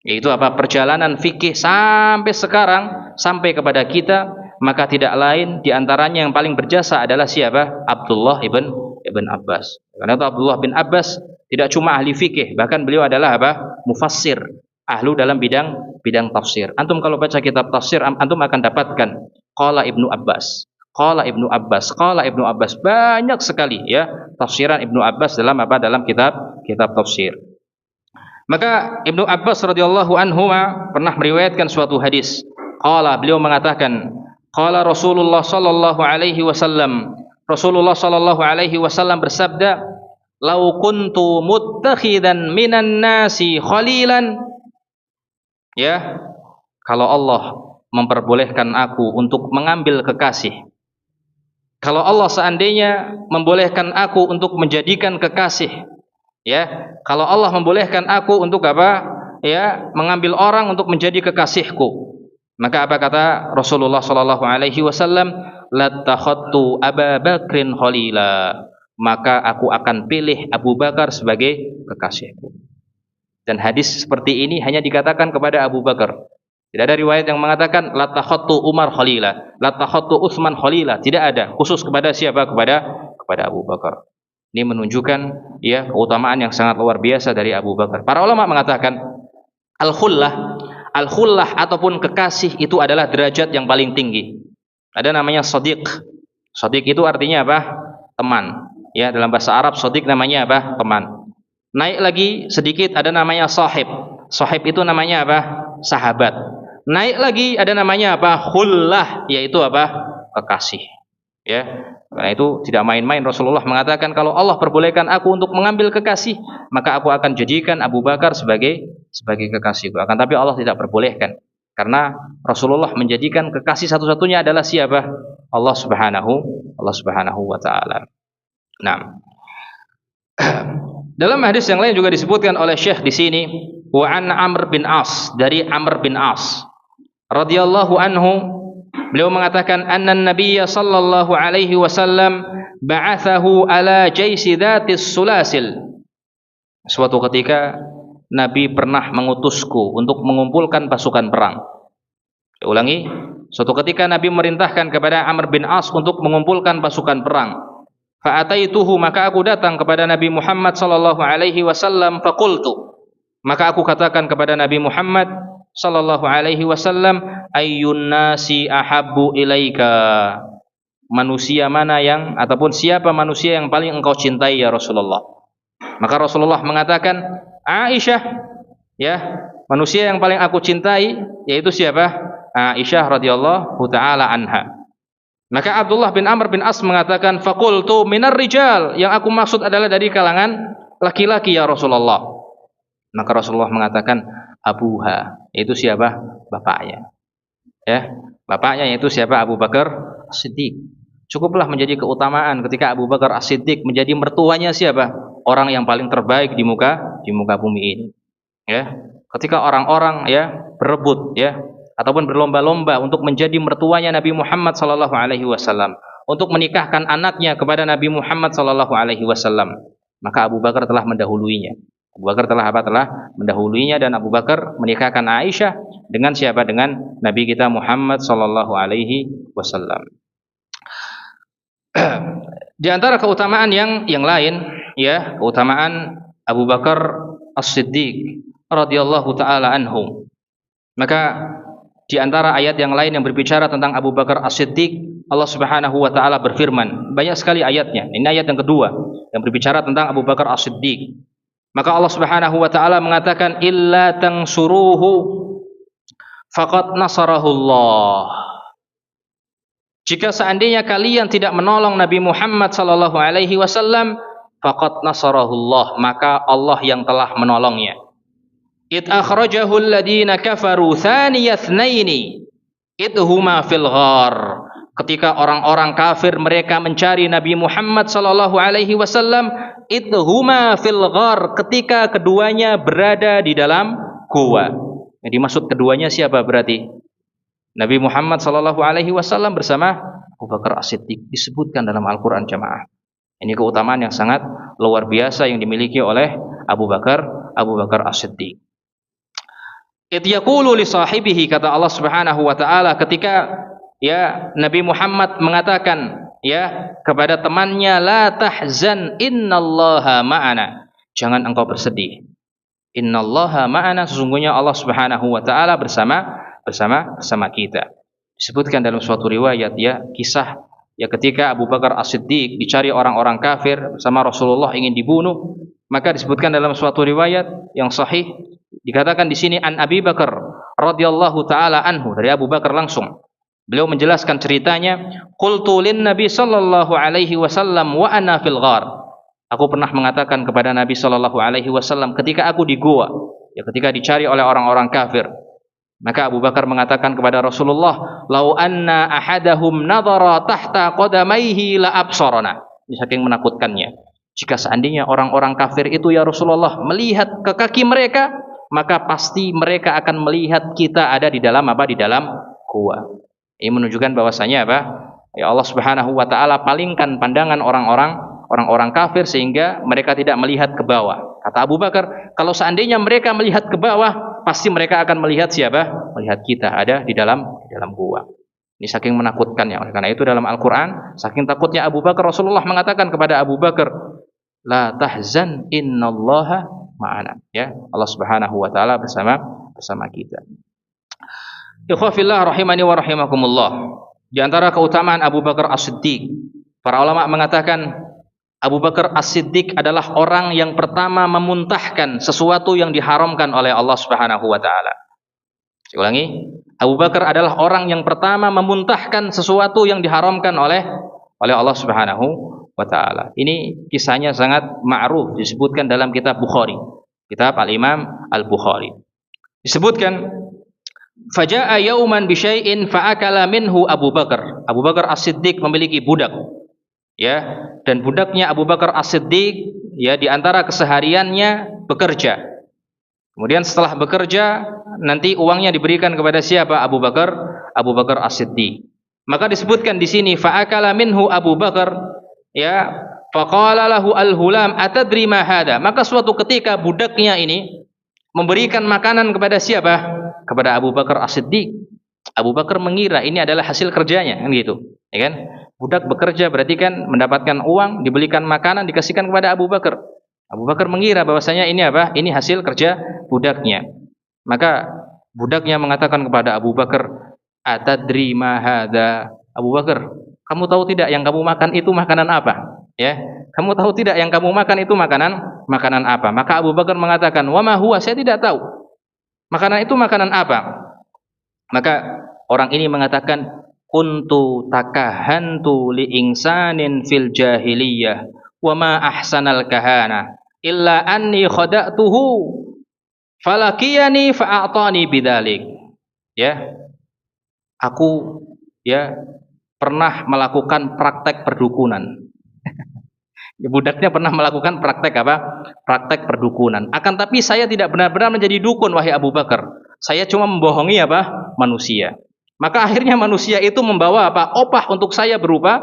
yaitu apa? Perjalanan fikih sampai sekarang, sampai kepada kita, maka tidak lain di antaranya yang paling berjasa adalah siapa? Abdullah ibn Abbas. Karena itu Abdullah bin Abbas tidak cuma ahli fikih, bahkan beliau adalah apa? Mufassir, ahlu dalam bidang tafsir. Antum kalau baca kitab tafsir, antum akan dapatkan qala Ibnu Abbas, qala Ibnu Abbas, qala Ibnu Abbas, banyak sekali ya tafsiran Ibnu Abbas dalam apa? Dalam kitab tafsir. Maka Ibnu Abbas radhiyallahu anhu pernah meriwayatkan suatu hadis. Qala, beliau mengatakan, qala Rasulullah sallallahu alaihi wasallam, Rasulullah sallallahu alaihi wasallam bersabda, "Lau kuntu muttakhidan minan nasi khalilan." Ya, kalau Allah memperbolehkan aku untuk mengambil kekasih, kalau Allah seandainya membolehkan aku untuk menjadikan kekasih, ya, kalau Allah membolehkan aku untuk apa? Ya, mengambil orang untuk menjadi kekasihku. Maka apa kata Rasulullah sallallahu alaihi wasallam? Lattakhadtu Abu Bakrin khalila. Maka aku akan pilih Abu Bakar sebagai kekasihku. Dan hadis seperti ini hanya dikatakan kepada Abu Bakar. Tidak ada riwayat yang mengatakan lattakhadtu Umar khalila, lattakhadtu Utsman khalila. Tidak ada. Khusus kepada siapa? Kepada Abu Bakar. Ini menunjukkan ya keutamaan yang sangat luar biasa dari Abu Bakar. Para ulama mengatakan al-khullah ataupun kekasih itu adalah derajat yang paling tinggi. Ada namanya shadiq. Shadiq itu artinya apa? Teman. Ya, dalam bahasa Arab shadiq namanya apa? Teman. Naik lagi sedikit ada namanya sahib. Sahib itu namanya apa? Sahabat. Naik lagi ada namanya apa? Khullah, yaitu apa? Kekasih. Ya. Karena itu tidak main-main. Rasulullah mengatakan kalau Allah perbolehkan aku untuk mengambil kekasih, maka aku akan jadikan Abu Bakar sebagai kekasihku. Akan tapi Allah tidak perbolehkan. Karena Rasulullah menjadikan kekasih satu-satunya adalah siapa? Allah Subhanahu wa taala. Nah, dalam hadis yang lain juga disebutkan oleh Syekh di sini, wa an Amr bin As, dari Amr bin As radhiyallahu anhu, beliau mengatakan anna Nabiyya sallallahu alaihi wasallam ba'athahu ala jaisi dzatis sulasil. Suatu ketika Nabi pernah mengutusku untuk mengumpulkan pasukan perang. Saya ulangi, suatu ketika Nabi merintahkan kepada Amr bin As untuk mengumpulkan pasukan perang. Fa'ataituhu, maka aku datang kepada Nabi Muhammad sallallahu alaihi wasallam faqultu, maka aku katakan kepada Nabi Muhammad sallallahu alaihi wasallam, ayyun nasi ahabbu ilaika, manusia mana yang ataupun siapa manusia yang paling engkau cintai ya Rasulullah? Maka Rasulullah mengatakan Aisyah, ya, manusia yang paling aku cintai yaitu siapa? Aisyah radhiyallahu taala anha. Maka Abdullah bin Amr bin As mengatakan faqultu minar rijal, yang aku maksud adalah dari kalangan laki-laki ya Rasulullah. Maka Rasulullah mengatakan abuha, yaitu siapa? Bapaknya. Ya, bapaknya yaitu siapa? Abu Bakar As-Siddiq. Cukuplah menjadi keutamaan ketika Abu Bakar As-Siddiq menjadi mertuanya siapa? Orang yang paling terbaik di muka bumi ini. Ya, ketika orang-orang ya berebut ya ataupun berlomba-lomba untuk menjadi mertuanya Nabi Muhammad sallallahu alaihi wasallam, untuk menikahkan anaknya kepada Nabi Muhammad sallallahu alaihi wasallam, maka Abu Bakar telah mendahuluinya. Abu Bakar telah apa? Telah mendahuluinya, dan Abu Bakar menikahkan Aisyah dengan siapa? Dengan Nabi kita Muhammad sallallahu alaihi wasallam. Di antara keutamaan yang lain ya, keutamaan Abu Bakar As-Siddiq radhiyallahu taala anhu. Maka di antara ayat yang lain yang berbicara tentang Abu Bakar As-Siddiq, Allah Subhanahu wa taala berfirman, banyak sekali ayatnya. Ini ayat yang kedua yang berbicara tentang Abu Bakar As-Siddiq. Maka Allah Subhanahu wa taala mengatakan, illa tansuruhu faqad nasarahullah. Jika seandainya kalian tidak menolong Nabi Muhammad sallallahu alaihi wasallam, faqad nasarahullah, maka Allah yang telah menolongnya. Id akhrajahu alladhina kafaru thaniya itsnaini id huma fil ghar. Ketika orang-orang kafir mereka mencari Nabi Muhammad sallallahu alaihi wasallam, id huma fil ghar, ketika keduanya berada di dalam gua. Yang dimaksud keduanya siapa berarti? Nabi Muhammad sallallahu alaihi wasallam bersama Abu Bakar As-Siddiq, disebutkan dalam Al-Qur'an jamaah. Ini keutamaan yang sangat luar biasa yang dimiliki oleh Abu Bakar As-Siddiq. Idh yaqulu li sahibihi, kata Allah Subhanahu wa taala ketika ya Nabi Muhammad mengatakan ya kepada temannya, la tahzan innallaha ma'ana, jangan engkau bersedih. Innallaha ma'ana, sesungguhnya Allah Subhanahu wa taala bersama kita. Disebutkan dalam suatu riwayat ya, kisah ya ketika Abu Bakar As-Siddiq dicari orang-orang kafir bersama Rasulullah ingin dibunuh, maka disebutkan dalam suatu riwayat yang sahih, dikatakan di sini an Abi Bakar radhiyallahu taala anhu, dari Abu Bakar langsung. Beliau menjelaskan ceritanya, qultu lin Nabi sallallahu alaihi wasallam wa ana fil ghar. Aku pernah mengatakan kepada Nabi sallallahu alaihi wasallam ketika aku di gua, ya ketika dicari oleh orang-orang kafir. Maka Abu Bakar mengatakan kepada Rasulullah, lau anna ahadahum nadhara tahta qadamaihi la absarana. Ini saking menakutkannya. Jika seandainya orang-orang kafir itu ya Rasulullah melihat ke kaki mereka, maka pasti mereka akan melihat kita ada di dalam apa? Di dalam gua. Ini menunjukkan bahwasanya apa? Ya Allah Subhanahu wa taala palingkan pandangan orang-orang kafir sehingga mereka tidak melihat ke bawah. Kata Abu Bakar, kalau seandainya mereka melihat ke bawah, pasti mereka akan melihat siapa? Melihat kita ada di dalam gua. Ini saking menakutkannya. Oleh karena itu dalam Al-Qur'an, saking takutnya Abu Bakar, Rasulullah mengatakan kepada Abu Bakar, la tahzan innallaha ma'ana. Ya, Allah Subhanahu wa taala bersama kita. Ikhwafillah rahimani wa rahimakumullah. Di antara keutamaan Abu Bakar As-Siddiq, para ulama mengatakan Abu Bakar As-Siddiq adalah orang yang pertama memuntahkan sesuatu yang diharamkan oleh Allah Subhanahu wa taala. Saya ulangi, Abu Bakar adalah orang yang pertama memuntahkan sesuatu yang diharamkan oleh Allah Subhanahu wa taala. Ini kisahnya sangat ma'ruf, disebutkan dalam kitab Bukhari, kitab Al-Imam Al-Bukhari. Disebutkan, faja'a yauman bi syai'in fa'akala minhu Abu Bakar. Abu Bakar As-Siddiq memiliki budak. Ya, dan budaknya Abu Bakar As-Siddiq ya di antara kesehariannya bekerja. Kemudian setelah bekerja nanti uangnya diberikan kepada siapa? Abu Bakar As-Siddiq. Maka disebutkan di sini fa'akala minhu Abu Bakar, ya, faqala lahu al-hulam atadri ma hada. Maka suatu ketika budaknya ini memberikan makanan kepada siapa? Kepada Abu Bakar As-Siddiq. Abu Bakar mengira ini adalah hasil kerjanya, kan gitu, ya kan? Budak bekerja berarti kan mendapatkan uang, dibelikan makanan, dikasihkan kepada Abu Bakar. Abu Bakar mengira bahwasanya ini apa? Ini hasil kerja budaknya. Maka budaknya mengatakan kepada Abu Bakar, atadri ma hadza? Abu Bakar, kamu tahu tidak yang kamu makan itu makanan apa? Ya, kamu tahu tidak yang kamu makan itu makanan apa? Maka Abu Bakar mengatakan, wa ma huwa? Saya tidak tahu. Makanan itu makanan apa? Maka orang ini mengatakan, kuntu takahantu li insanin fil jahiliyah wa ma ahsanal kahana illa anni khada'tuhu falakiyani fa'atani bidzalik. Ya, aku ya pernah melakukan praktek perdukunan. Budaknya pernah melakukan praktek apa? Praktek perdukunan. Akan tapi saya tidak benar-benar menjadi dukun, wahai Abu Bakar. Saya cuma membohongi apa? Manusia. Maka akhirnya manusia itu membawa apa? Opah untuk saya berupa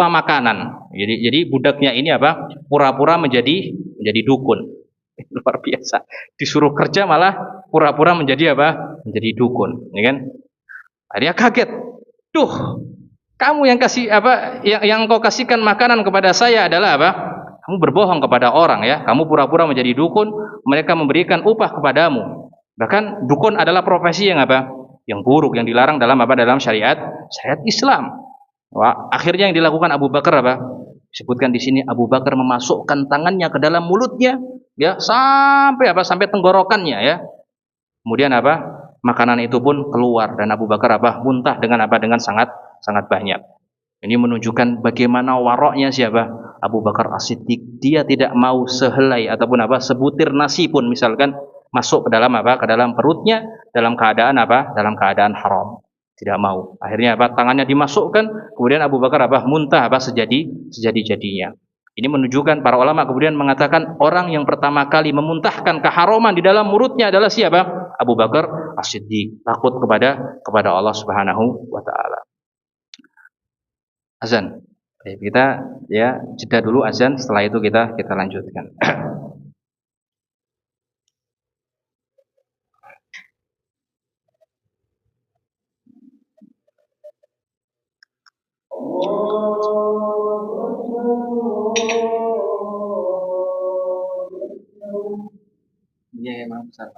makanan. Jadi budaknya ini apa? Pura-pura menjadi dukun. Luar biasa. Disuruh kerja malah pura-pura menjadi apa? Menjadi dukun, ya kan? Akhirnya kaget. Duh, kamu yang kasih apa? Yang kau kasihkan makanan kepada saya adalah apa? Kamu berbohong kepada orang ya. Kamu pura-pura menjadi dukun, mereka memberikan upah kepadamu. Bahkan dukun adalah profesi yang apa? Yang buruk, yang dilarang dalam apa? Dalam syariat Islam. Wah, akhirnya yang dilakukan Abu Bakar apa? Disebutkan di sini Abu Bakar memasukkan tangannya ke dalam mulutnya, ya, sampai apa? Sampai tenggorokannya, ya. Kemudian apa? Makanan itu pun keluar dan Abu Bakar apa? Muntah dengan apa? Dengan sangat banyak. Ini menunjukkan bagaimana waroknya siapa? Abu Bakar As-Siddiq. Dia tidak mau sehelai ataupun apa? Sebutir nasi pun misalkan masuk ke dalam apa? Ke dalam perutnya dalam keadaan apa? Dalam keadaan haram. Tidak mau. Akhirnya apa? Tangannya dimasukkan, kemudian Abu Bakar apa? Muntah apa? Sejadi-jadinya. Ini menunjukkan para ulama kemudian mengatakan orang yang pertama kali memuntahkan keharaman di dalam mulutnya adalah siapa? Abu Bakar As-Siddiq. Takut kepada Allah Subhanahu wa taala. Azan. Kita ya jeda dulu azan, setelah itu kita lanjutkan. Iya emang besar.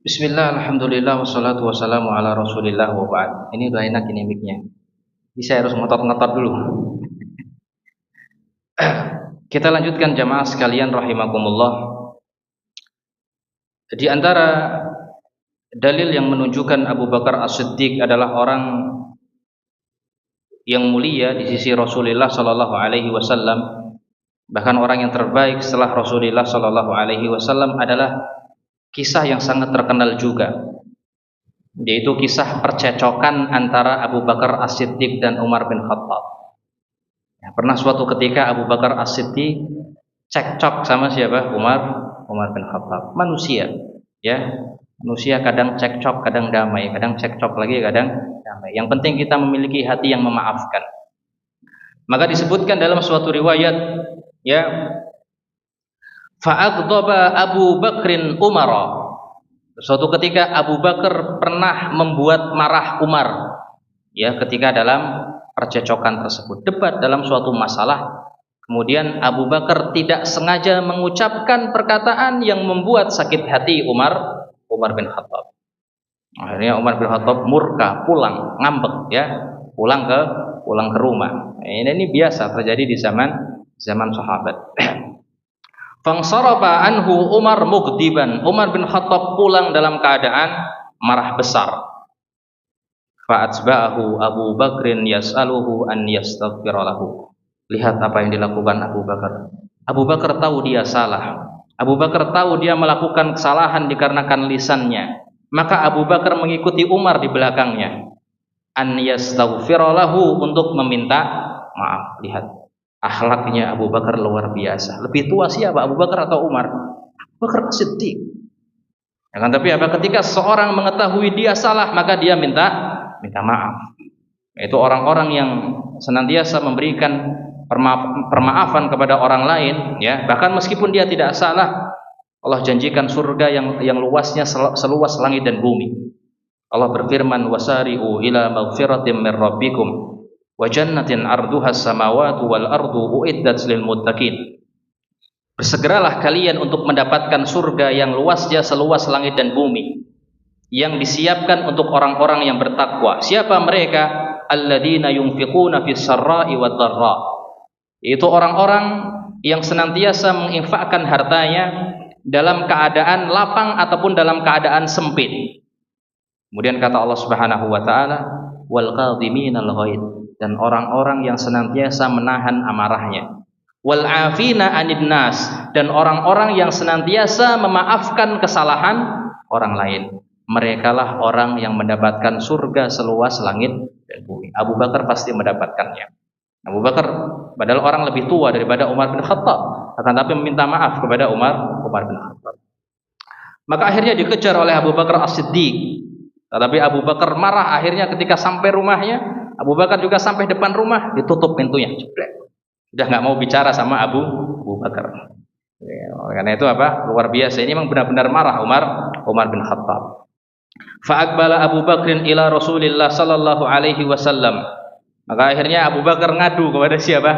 Bismillah, alhamdulillah, wassalatu wassalamu ala rasulillah wa ba'd. Ini udah enak ini mic-nya. Bisa harus ngotot-ngotot dulu. Kita lanjutkan jamaah sekalian rahimakumullah. Di antara dalil yang menunjukkan Abu Bakar As-Siddiq adalah orang yang mulia di sisi Rasulullah sallallahu alaihi wasallam. Bahkan orang yang terbaik setelah Rasulullah sallallahu alaihi wasallam adalah kisah yang sangat terkenal juga, yaitu kisah percecokan antara Abu Bakar As-Siddiq dan Umar bin Khattab. Ya, pernah suatu ketika Abu Bakar As-Siddiq cekcok sama siapa? Umar bin Khattab. Manusia, ya, manusia kadang cekcok, kadang damai, kadang cekcok lagi, kadang damai. Yang penting kita memiliki hati yang memaafkan. Maka disebutkan dalam suatu riwayat, ya, fa'aghdaba Abu Bakrin Umar. Suatu ketika Abu Bakar pernah membuat marah Umar, ya, ketika dalam percecokan tersebut, debat dalam suatu masalah. Kemudian Abu Bakar tidak sengaja mengucapkan perkataan yang membuat sakit hati Umar Umar bin Khattab. Akhirnya Umar bin Khattab murka, pulang, ngambek ya, pulang ke rumah. Ini biasa terjadi di zaman sahabat. Fansarafa anhu Umar mughdiban. Umar bin Khattab pulang dalam keadaan marah besar. Fa'atba'ahu Abu Bakrin yas'aluhu an yastaghfira lahu. Lihat apa yang dilakukan Abu Bakar. Abu Bakar tahu dia salah. Abu Bakar tahu dia melakukan kesalahan dikarenakan lisannya. Maka Abu Bakar mengikuti Umar di belakangnya. An yastaghfira lahu, untuk meminta maaf. Lihat, akhlaknya Abu Bakar luar biasa. Lebih tua siapa, Abu Bakar atau Umar? Abu Bakar Siddiq. Ya kan, tapi apa, ketika seorang mengetahui dia salah, maka dia minta maaf. Itu orang-orang yang senantiasa memberikan permaafan kepada orang lain, ya, bahkan meskipun dia tidak salah. Allah janjikan surga yang luasnya seluas langit dan bumi. Allah berfirman, wasari'u ila maghfiratin min rabbikum wa jannatin 'arduha as-samawati wal ardu uiddat lil muttaqin. Bersegeralah kalian untuk mendapatkan surga yang luasnya seluas langit dan bumi, yang disiapkan untuk orang-orang yang bertakwa. Siapa mereka? Alladzina yunfiquna fis sarra'i wad dharra. Itu orang-orang yang senantiasa menginfakkan hartanya dalam keadaan lapang ataupun dalam keadaan sempit. Kemudian kata Allah Subhanahu wa taala, wal qadhiminal ghaid, dan orang-orang yang senantiasa menahan amarahnya. Wal afina 'anil nas, dan orang-orang yang senantiasa memaafkan kesalahan orang lain. Merekalah orang yang mendapatkan surga seluas langit dan bumi. Abu Bakar pasti mendapatkannya. Abu Bakar padahal orang lebih tua daripada Umar bin Khattab, akan tapi meminta maaf kepada Umar bin Khattab. Maka akhirnya dikejar oleh Abu Bakar As-Siddiq. Tetapi Abu Bakar marah. Akhirnya ketika sampai rumahnya, Abu Bakar juga sampai depan rumah, ditutup pintunya. Sudah nggak mau bicara sama Abu Bakar. Karena itu apa? Luar biasa. Ini memang benar-benar marah Umar bin Khattab. Fa'aqbala Abu Bakrin ila Rasulillah sallallahu alaihi wasallam. Maka akhirnya Abu Bakar ngadu kepada siapa?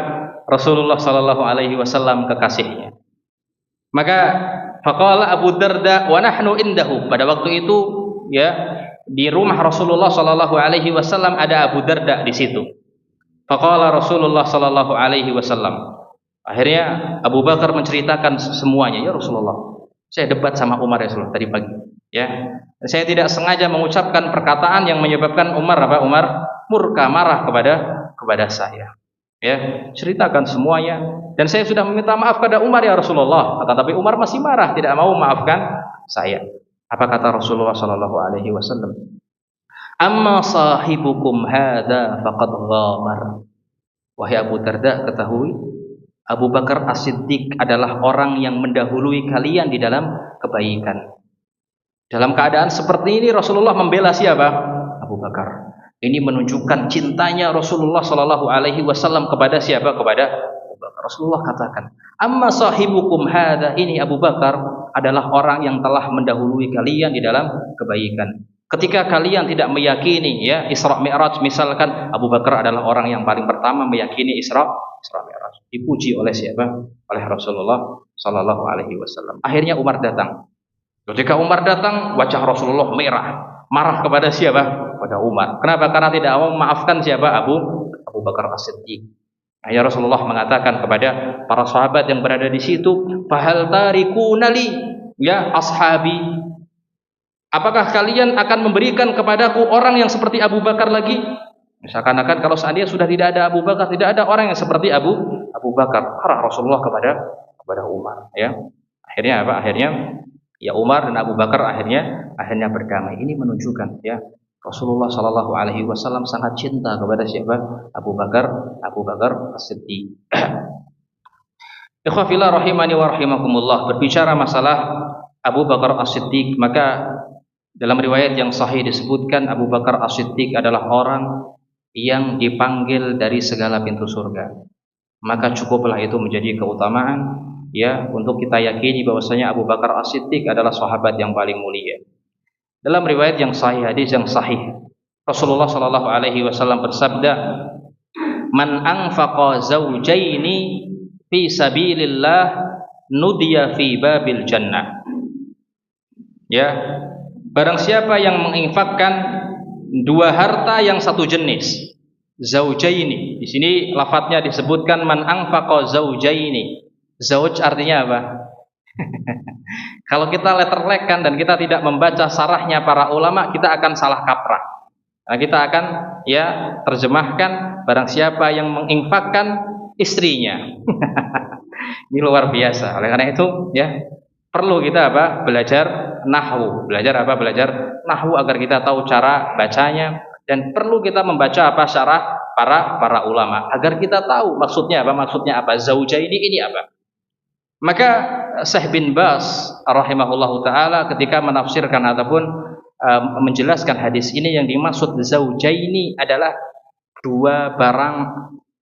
Rasulullah sallallahu alaihi wasallam, kekasihnya. Maka faqala Abu Darda wa nahnu indahu. Pada waktu itu, ya, di rumah Rasulullah sallallahu alaihi wasallam ada Abu Darda di situ. Faqala Rasulullah sallallahu alaihi wasallam. Akhirnya Abu Bakar menceritakan semuanya. Ya Rasulullah, saya debat sama Umar ya Rasulullah tadi pagi. Ya, saya tidak sengaja mengucapkan perkataan yang menyebabkan Umar murka, marah kepada saya. Ya, ceritakan semuanya, dan saya sudah meminta maaf kepada Umar ya Rasulullah. Tapi Umar masih marah, tidak mau maafkan saya. Apa kata Rasulullah sallallahu alaihi wasallam? Amma sahibukum hadza faqad ghamar. Wahai Abu Darda, ketahui Abu Bakar As-Siddiq adalah orang yang mendahului kalian di dalam kebaikan. Dalam keadaan seperti ini Rasulullah membela siapa? Abu Bakar. Ini menunjukkan cintanya Rasulullah sallallahu alaihi wasallam kepada siapa? Kepada Abu Bakar. Rasulullah katakan, "Amma sahibukum hadza," ini Abu Bakar adalah orang yang telah mendahului kalian di dalam kebaikan. Ketika kalian tidak meyakini, ya, Isra Mi'raj, misalkan Abu Bakar adalah orang yang paling pertama meyakini Isra Mi'raj. Dipuji oleh siapa? Oleh Rasulullah sallallahu alaihi wasallam. Akhirnya Umar datang. Ketika Umar datang, wajah Rasulullah merah, marah kepada siapa? Kepada Umar. Kenapa? Karena tidak mau memaafkan siapa? Abu Bakar As-Siddiq. Akhirnya Rasulullah mengatakan kepada para sahabat yang berada di situ, "Fahal tarikuna li, ya ashabi? Apakah kalian akan memberikan kepadaku orang yang seperti Abu Bakar lagi?" Seakan-akan kalau seandainya sudah tidak ada Abu Bakar, tidak ada orang yang seperti Abu Bakar. Marah Rasulullah kepada Umar. Ya, akhirnya apa? Akhirnya ya Umar dan Abu Bakar akhirnya berdamai. Ini menunjukkan, ya, Rasulullah sallallahu alaihi wasallam sangat cinta kepada siapa? Abu Bakar As-Siddiq. Ikhwafillah rahimani wa rahimakumullah. Berbicara masalah Abu Bakar As-Siddiq, maka dalam riwayat yang sahih disebutkan Abu Bakar As-Siddiq adalah orang yang dipanggil dari segala pintu surga. Maka cukuplah itu menjadi keutamaan, ya, untuk kita yakini bahwasanya Abu Bakar As-Siddiq adalah sahabat yang paling mulia. Dalam riwayat yang sahih, hadis yang sahih, Rasulullah sallallahu alaihi wasallam bersabda, "Man anfaqa zawjaini fi sabilillah nudiya fi babil jannah." Ya, Barang siapa yang menginfakkan dua harta yang satu jenis, zaujaini. Di sini lafadznya disebutkan man anfaqa zaujaini. Zauj artinya apa? Kalau kita letterlekkan dan kita tidak membaca sarahnya para ulama, kita akan salah kaprah. Nah, kita akan terjemahkan barang siapa yang menginfakkan istrinya. Ini luar biasa. Oleh karena itu perlu kita belajar nahwu. Belajar nahwu agar kita tahu cara bacanya, dan perlu kita membaca syarah para ulama agar kita tahu maksudnya apa zaujaini ini apa. Maka Syekh bin Baz rahimahullahu taala ketika menafsirkan ataupun menjelaskan hadis ini, yang dimaksud zaujaini adalah dua barang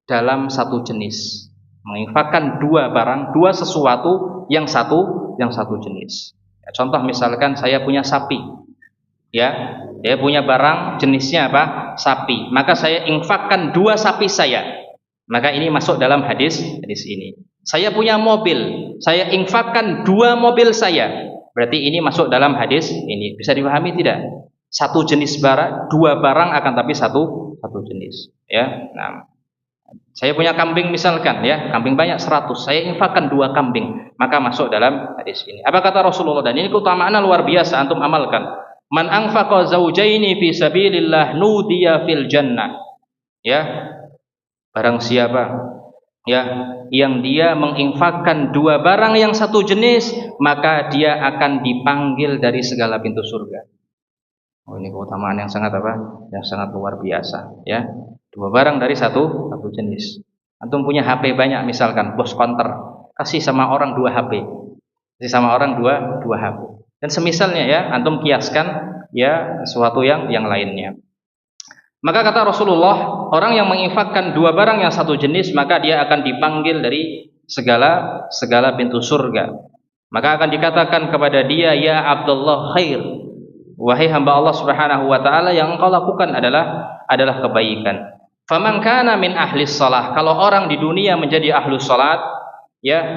dalam satu jenis. Menginfakkan dua barang, dua sesuatu yang satu jenis. Contoh misalkan saya punya sapi. Dia punya barang jenisnya sapi. Maka saya infakkan dua sapi saya. Maka ini masuk dalam hadis ini. Saya punya mobil, saya infakkan dua mobil saya. Berarti ini masuk dalam hadis ini. Bisa dipahami tidak? Satu jenis barang, dua barang akan tapi satu jenis. Nah, saya punya kambing misalkan, kambing banyak 100, saya infakkan dua kambing, maka masuk dalam hadis ini. Apa kata Rasulullah? Dan ini keutamaannya luar biasa, antum amalkan. Man anfaqa zaujaini fi sabilillah nudiya fil jannah. Barang siapa yang dia menginfakkan dua barang yang satu jenis, maka dia akan dipanggil dari segala pintu surga. Ini keutamaan yang sangat yang sangat luar biasa. Dua barang dari satu jenis. Antum punya HP banyak misalkan, bos konter, kasih sama orang dua HP, kasih sama orang dua HP. Dan semisalnya antum kiaskan sesuatu yang lainnya. Maka kata Rasulullah, orang yang menginfakkan dua barang yang satu jenis, maka dia akan dipanggil dari segala pintu surga. Maka akan dikatakan kepada dia, ya Abdullah khair, wahai hamba Allah Subhanahu wa taala, yang engkau lakukan adalah kebaikan. Faman kana min ahli shalah, kalau orang di dunia menjadi ahlu salat,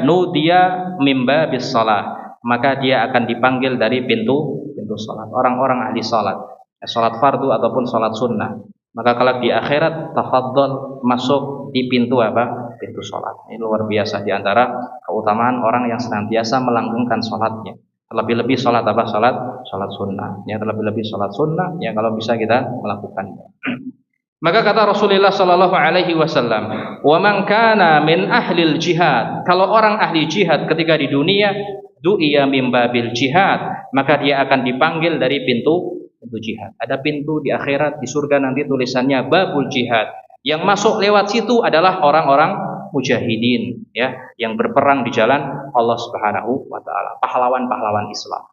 nudiya min babis shalah, maka dia akan dipanggil dari pintu salat. Orang-orang ahli salat, salat fardu ataupun salat sunnah. Maka kalau di akhirat, tafadhol masuk di pintu pintu salat. Ini luar biasa di antara keutamaan orang yang senantiasa melanggengkan salatnya. Terlebih-lebih salat salat sunnah. Terlebih-lebih salat sunnah kalau bisa kita melakukannya. Maka kata Rasulullah sallallahu alaihi wasallam, "Wa man kana min ahlil jihad." Kalau orang ahli jihad ketika di dunia, du'iya min babil jihad, maka dia akan dipanggil dari pintu jihad. Ada pintu di akhirat, di surga nanti tulisannya babul jihad. Yang masuk lewat situ adalah orang-orang mujahidin, yang berperang di jalan Allah Subhanahu wa taala, pahlawan-pahlawan Islam.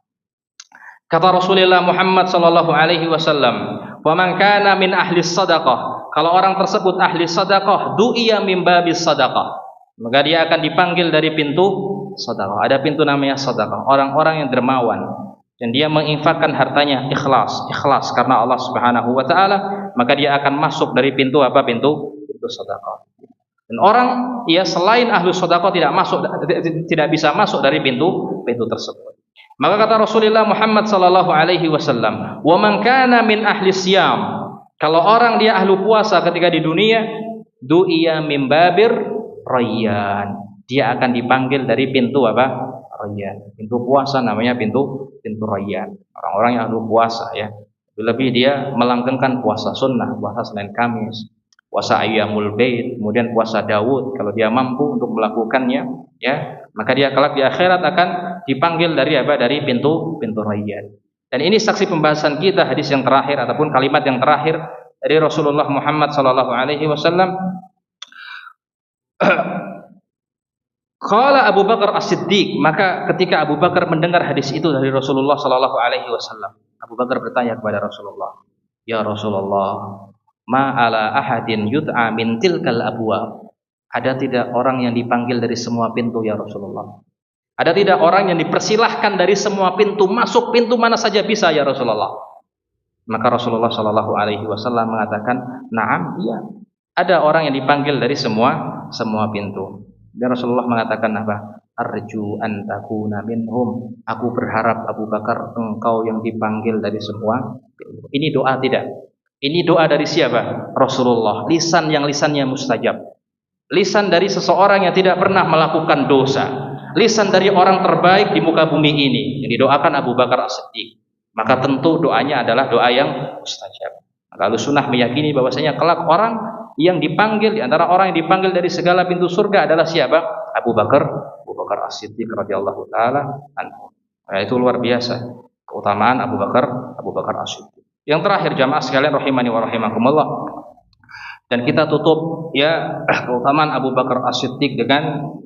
Kata Rasulullah Muhammad sallallahu alaihi wasallam, "Wa man kana min ahli shadaqah." Kalau orang tersebut ahli sedekah, du'iya min babis sedekah, maka dia akan dipanggil dari pintu sedekah. Ada pintu namanya sedekah, orang-orang yang dermawan, dan dia menginfakkan hartanya ikhlas karena Allah Subhanahu wa taala, maka dia akan masuk dari pintu pintu sedekah. Dan orang selain ahlu sedekah tidak bisa masuk dari pintu tersebut. Maka kata Rasulullah Muhammad sallallahu alaihi wasallam, "Wa man kana min ahli siyam." Kalau orang dia ahlu puasa ketika di dunia, du'iya min babir rayyan. Dia akan dipanggil dari pintu Rayyan. Pintu puasa namanya pintu Rayyan. Orang-orang yang ahlu puasa lebih dia melanggengkan puasa sunnah, puasa Senin Kamis, puasa Ayyamul Bait, kemudian puasa Daud kalau dia mampu untuk melakukannya, maka dia kelak di akhirat akan dipanggil dari pintu Rayyan. Dan ini saksi pembahasan kita hadis yang terakhir ataupun kalimat yang terakhir dari Rasulullah Muhammad sallallahu alaihi wasallam. Qala Abu Bakar As-Siddiq, maka ketika Abu Bakar mendengar hadis itu dari Rasulullah sallallahu alaihi wasallam, Abu Bakar bertanya kepada Rasulullah, "Ya Rasulullah, ma ala ahadin yud'a min tilkal abwab?" Ada tidak orang yang dipanggil dari semua pintu ya Rasulullah? Ada tidak orang yang dipersilahkan dari semua pintu, masuk pintu mana saja bisa ya Rasulullah? Maka Rasulullah sallallahu alaihi wasallam mengatakan, "Na'am, iya. Ada orang yang dipanggil dari semua pintu." Dan Rasulullah mengatakan apa? arju an takuna minhum. Aku berharap Abu Bakar engkau yang dipanggil dari semua. Ini doa tidak? Ini doa dari siapa? Rasulullah. Lisan yang lisannya mustajab. Lisan dari seseorang yang tidak pernah melakukan dosa. Lisan dari orang terbaik di muka bumi ini yang didoakan Abu Bakar As-Siddiq. Maka tentu doanya adalah doa yang mustajab. Maka Ahlussunnah meyakini bahwasanya kelak orang yang dipanggil di antara orang yang dipanggil dari segala pintu surga adalah siapa? Abu Bakar As-Siddiq radhiyallahu taala anhu. Nah, itu luar biasa keutamaan Abu Bakar As-Siddiq. Yang terakhir jamaah sekalian rahimani wa rahimakumullah. Dan kita tutup ya keutamaan Abu Bakar As-Siddiq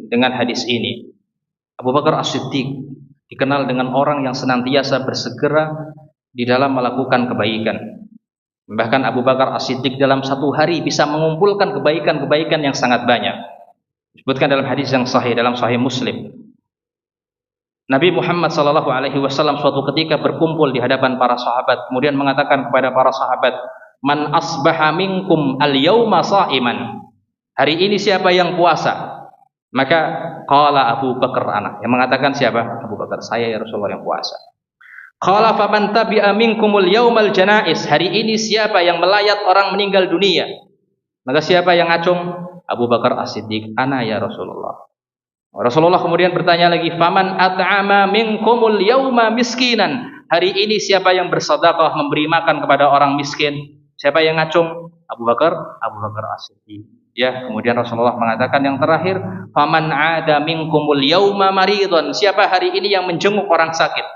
dengan hadis ini. Abu Bakar As-Siddiq dikenal dengan orang yang senantiasa bersegera di dalam melakukan kebaikan. Bahkan Abu Bakar As-Siddiq dalam satu hari bisa mengumpulkan kebaikan-kebaikan yang sangat banyak. Disebutkan dalam hadis yang sahih dalam Sahih Muslim. Nabi Muhammad SAW suatu ketika berkumpul di hadapan para sahabat, kemudian mengatakan kepada para sahabat, "Man asbaha minkum al-yauma sha'iman." Hari ini siapa yang puasa? Maka qala Abu Bakar anak. Yang mengatakan siapa? Abu Bakar, saya ya Rasulullah yang puasa. Qala faman tabi'a minkumul yaumal janais. Hari ini siapa yang melayat orang meninggal dunia? Maka siapa yang ngacung? Abu Bakar As-Siddiq, ana ya Rasulullah. Rasulullah kemudian bertanya lagi, faman at'ama minkumul yauma miskinan. Hari ini siapa yang bersedekah memberi makan kepada orang miskin? Siapa yang ngacung? Abu Bakar As-Siddiq. Ya, kemudian Rasulullah mengatakan yang terakhir, faman ada minkumul yauma maridun. Siapa hari ini yang menjenguk orang sakit?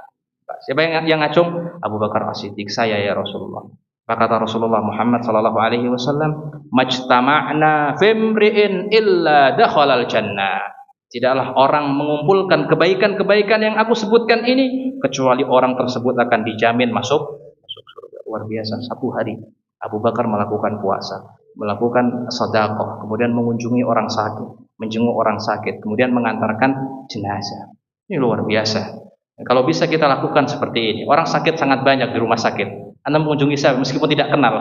Siapa yang ngacung? Abu Bakar As-Siddiq, saya ya Rasulullah. Maka kata Rasulullah Muhammad sallallahu alaihi wasallam, majtama'na fimri'in illa dakhalal jannah. Tidaklah orang mengumpulkan kebaikan-kebaikan yang aku sebutkan ini kecuali orang tersebut akan dijamin masuk surga. Luar biasa, satu hari Abu Bakar melakukan puasa, melakukan sedekah, kemudian mengunjungi orang sakit, menjenguk orang sakit, kemudian mengantarkan jenazah. Ini luar biasa. Kalau bisa kita lakukan seperti ini. Orang sakit sangat banyak di rumah sakit. Anda mengunjungi saya meskipun tidak kenal.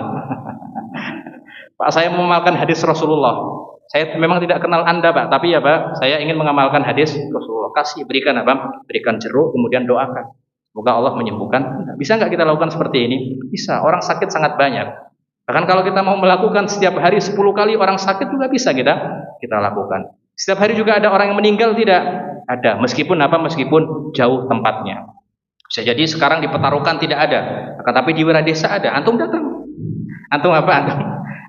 Pak, saya mengamalkan hadis Rasulullah. Saya memang tidak kenal Anda, Pak, tapi ya Pak, saya ingin mengamalkan hadis Rasulullah. Kasih, berikan apa? Berikan jeruk, kemudian doakan. Semoga Allah menyembuhkan. Bisa nggak kita lakukan seperti ini? Bisa. Orang sakit sangat banyak. Bahkan kalau kita mau melakukan setiap hari 10 kali orang sakit juga bisa kita lakukan. Setiap hari juga ada orang yang meninggal, tidak? Ada. Meskipun jauh tempatnya. Bisa jadi sekarang di Petarukan tidak ada, tapi di Wiradesa ada. Antum datang.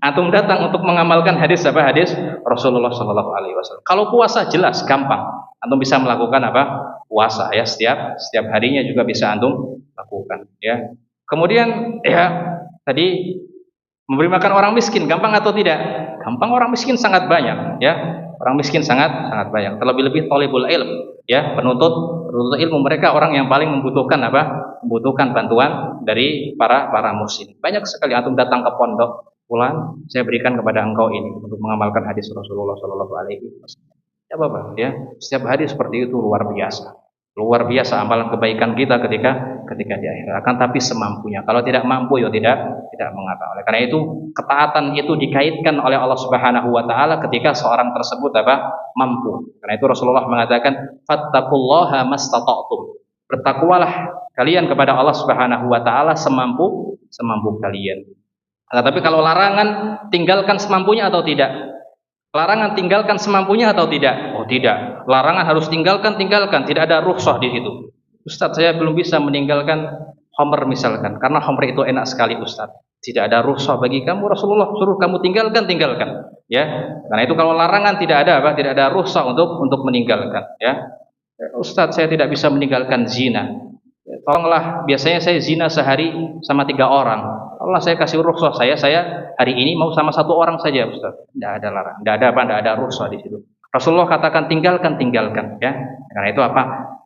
Antum datang untuk mengamalkan hadis Rasulullah Sallallahu Alaihi Wasallam. Kalau puasa jelas gampang. Antum bisa melakukan puasa ya setiap harinya juga bisa antum lakukan ya. Kemudian ya tadi memberi makan orang miskin gampang atau tidak? Gampang, orang miskin sangat banyak ya. Orang miskin sangat banyak. Terlebih-lebih thalibul ilm ya, penuntut ilmu, mereka orang yang paling membutuhkan membutuhkan bantuan dari para muslim. Banyak sekali antum datang ke pondok, pulang saya berikan kepada engkau ini untuk mengamalkan hadis Rasulullah sallallahu alaihi wasallam. Ya Bapak ya, setiap hari seperti itu luar biasa. Luar biasa amalan kebaikan kita ketika di akhirat. Akan tapi semampunya. Kalau tidak mampu ya tidak mengapa. Oleh karena itu ketaatan itu dikaitkan oleh Allah Subhanahu wa taala ketika seorang tersebut mampu. Karena itu Rasulullah mengatakan fattaqullaha mastata'tum. Bertakwalah kalian kepada Allah Subhanahu wa taala semampu kalian. Tapi kalau larangan, tinggalkan semampunya atau tidak? Larangan tinggalkan semampunya atau tidak? Oh tidak. Larangan harus tinggalkan. Tidak ada rukhsah di situ. Ustaz, saya belum bisa meninggalkan khamr misalkan, karena khamr itu enak sekali Ustaz. Tidak ada rukhsah bagi kamu, Rasulullah suruh kamu tinggalkan. Ya. Karena itu kalau larangan tidak ada rukhsah untuk meninggalkan. Ya. Ustaz, saya tidak bisa meninggalkan zina. Tolonglah, biasanya saya zina sehari sama 3 orang. Allah, saya kasih rukhsah, saya hari ini mau sama 1 orang saja Ustaz. Tidak ada larang, tidak ada rukhsah di situ. Rasulullah katakan tinggalkan ya. Karena itu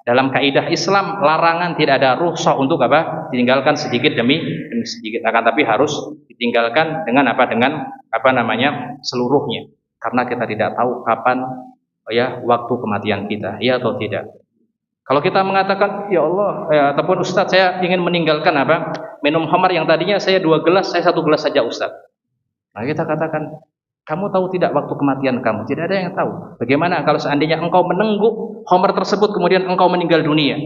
dalam kaidah Islam larangan tidak ada rukhsah untuk ditinggalkan sedikit demi sedikit, akan tapi harus ditinggalkan dengan seluruhnya. Karena kita tidak tahu kapan ya waktu kematian kita, ya atau tidak. Kalau kita mengatakan, ya Allah, ataupun Ustaz, saya ingin meninggalkan minum khamar yang tadinya saya 2 gelas, saya 1 gelas saja Ustaz. Nah kita katakan, kamu tahu tidak waktu kematian kamu? Tidak ada yang tahu. Bagaimana kalau seandainya engkau menengguk khamr tersebut kemudian engkau meninggal dunia.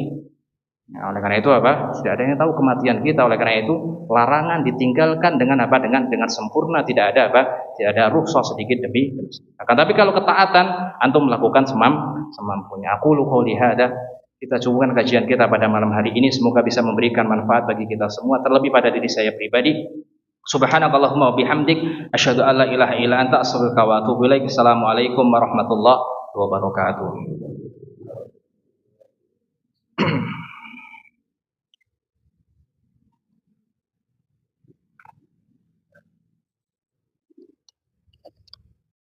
Nah, oleh karena itu apa? Tidak ada yang tahu kematian kita. Oleh karena itu larangan ditinggalkan dengan apa? Dengan sempurna, tidak ada apa? Tidak ada rukhsah sedikit demi. Akan tapi kalau ketaatan antum melakukan semampunya. Aku lu qouli hada. Kita cukupkan kajian kita pada malam hari ini, semoga bisa memberikan manfaat bagi kita semua, terlebih pada diri saya pribadi. Subhanakallahumma wa bihamdik asyhadu an la ilaha illa anta astaghfiruka wa atubu ilaik. Assalamualaikum warahmatullahi wabarakatuh.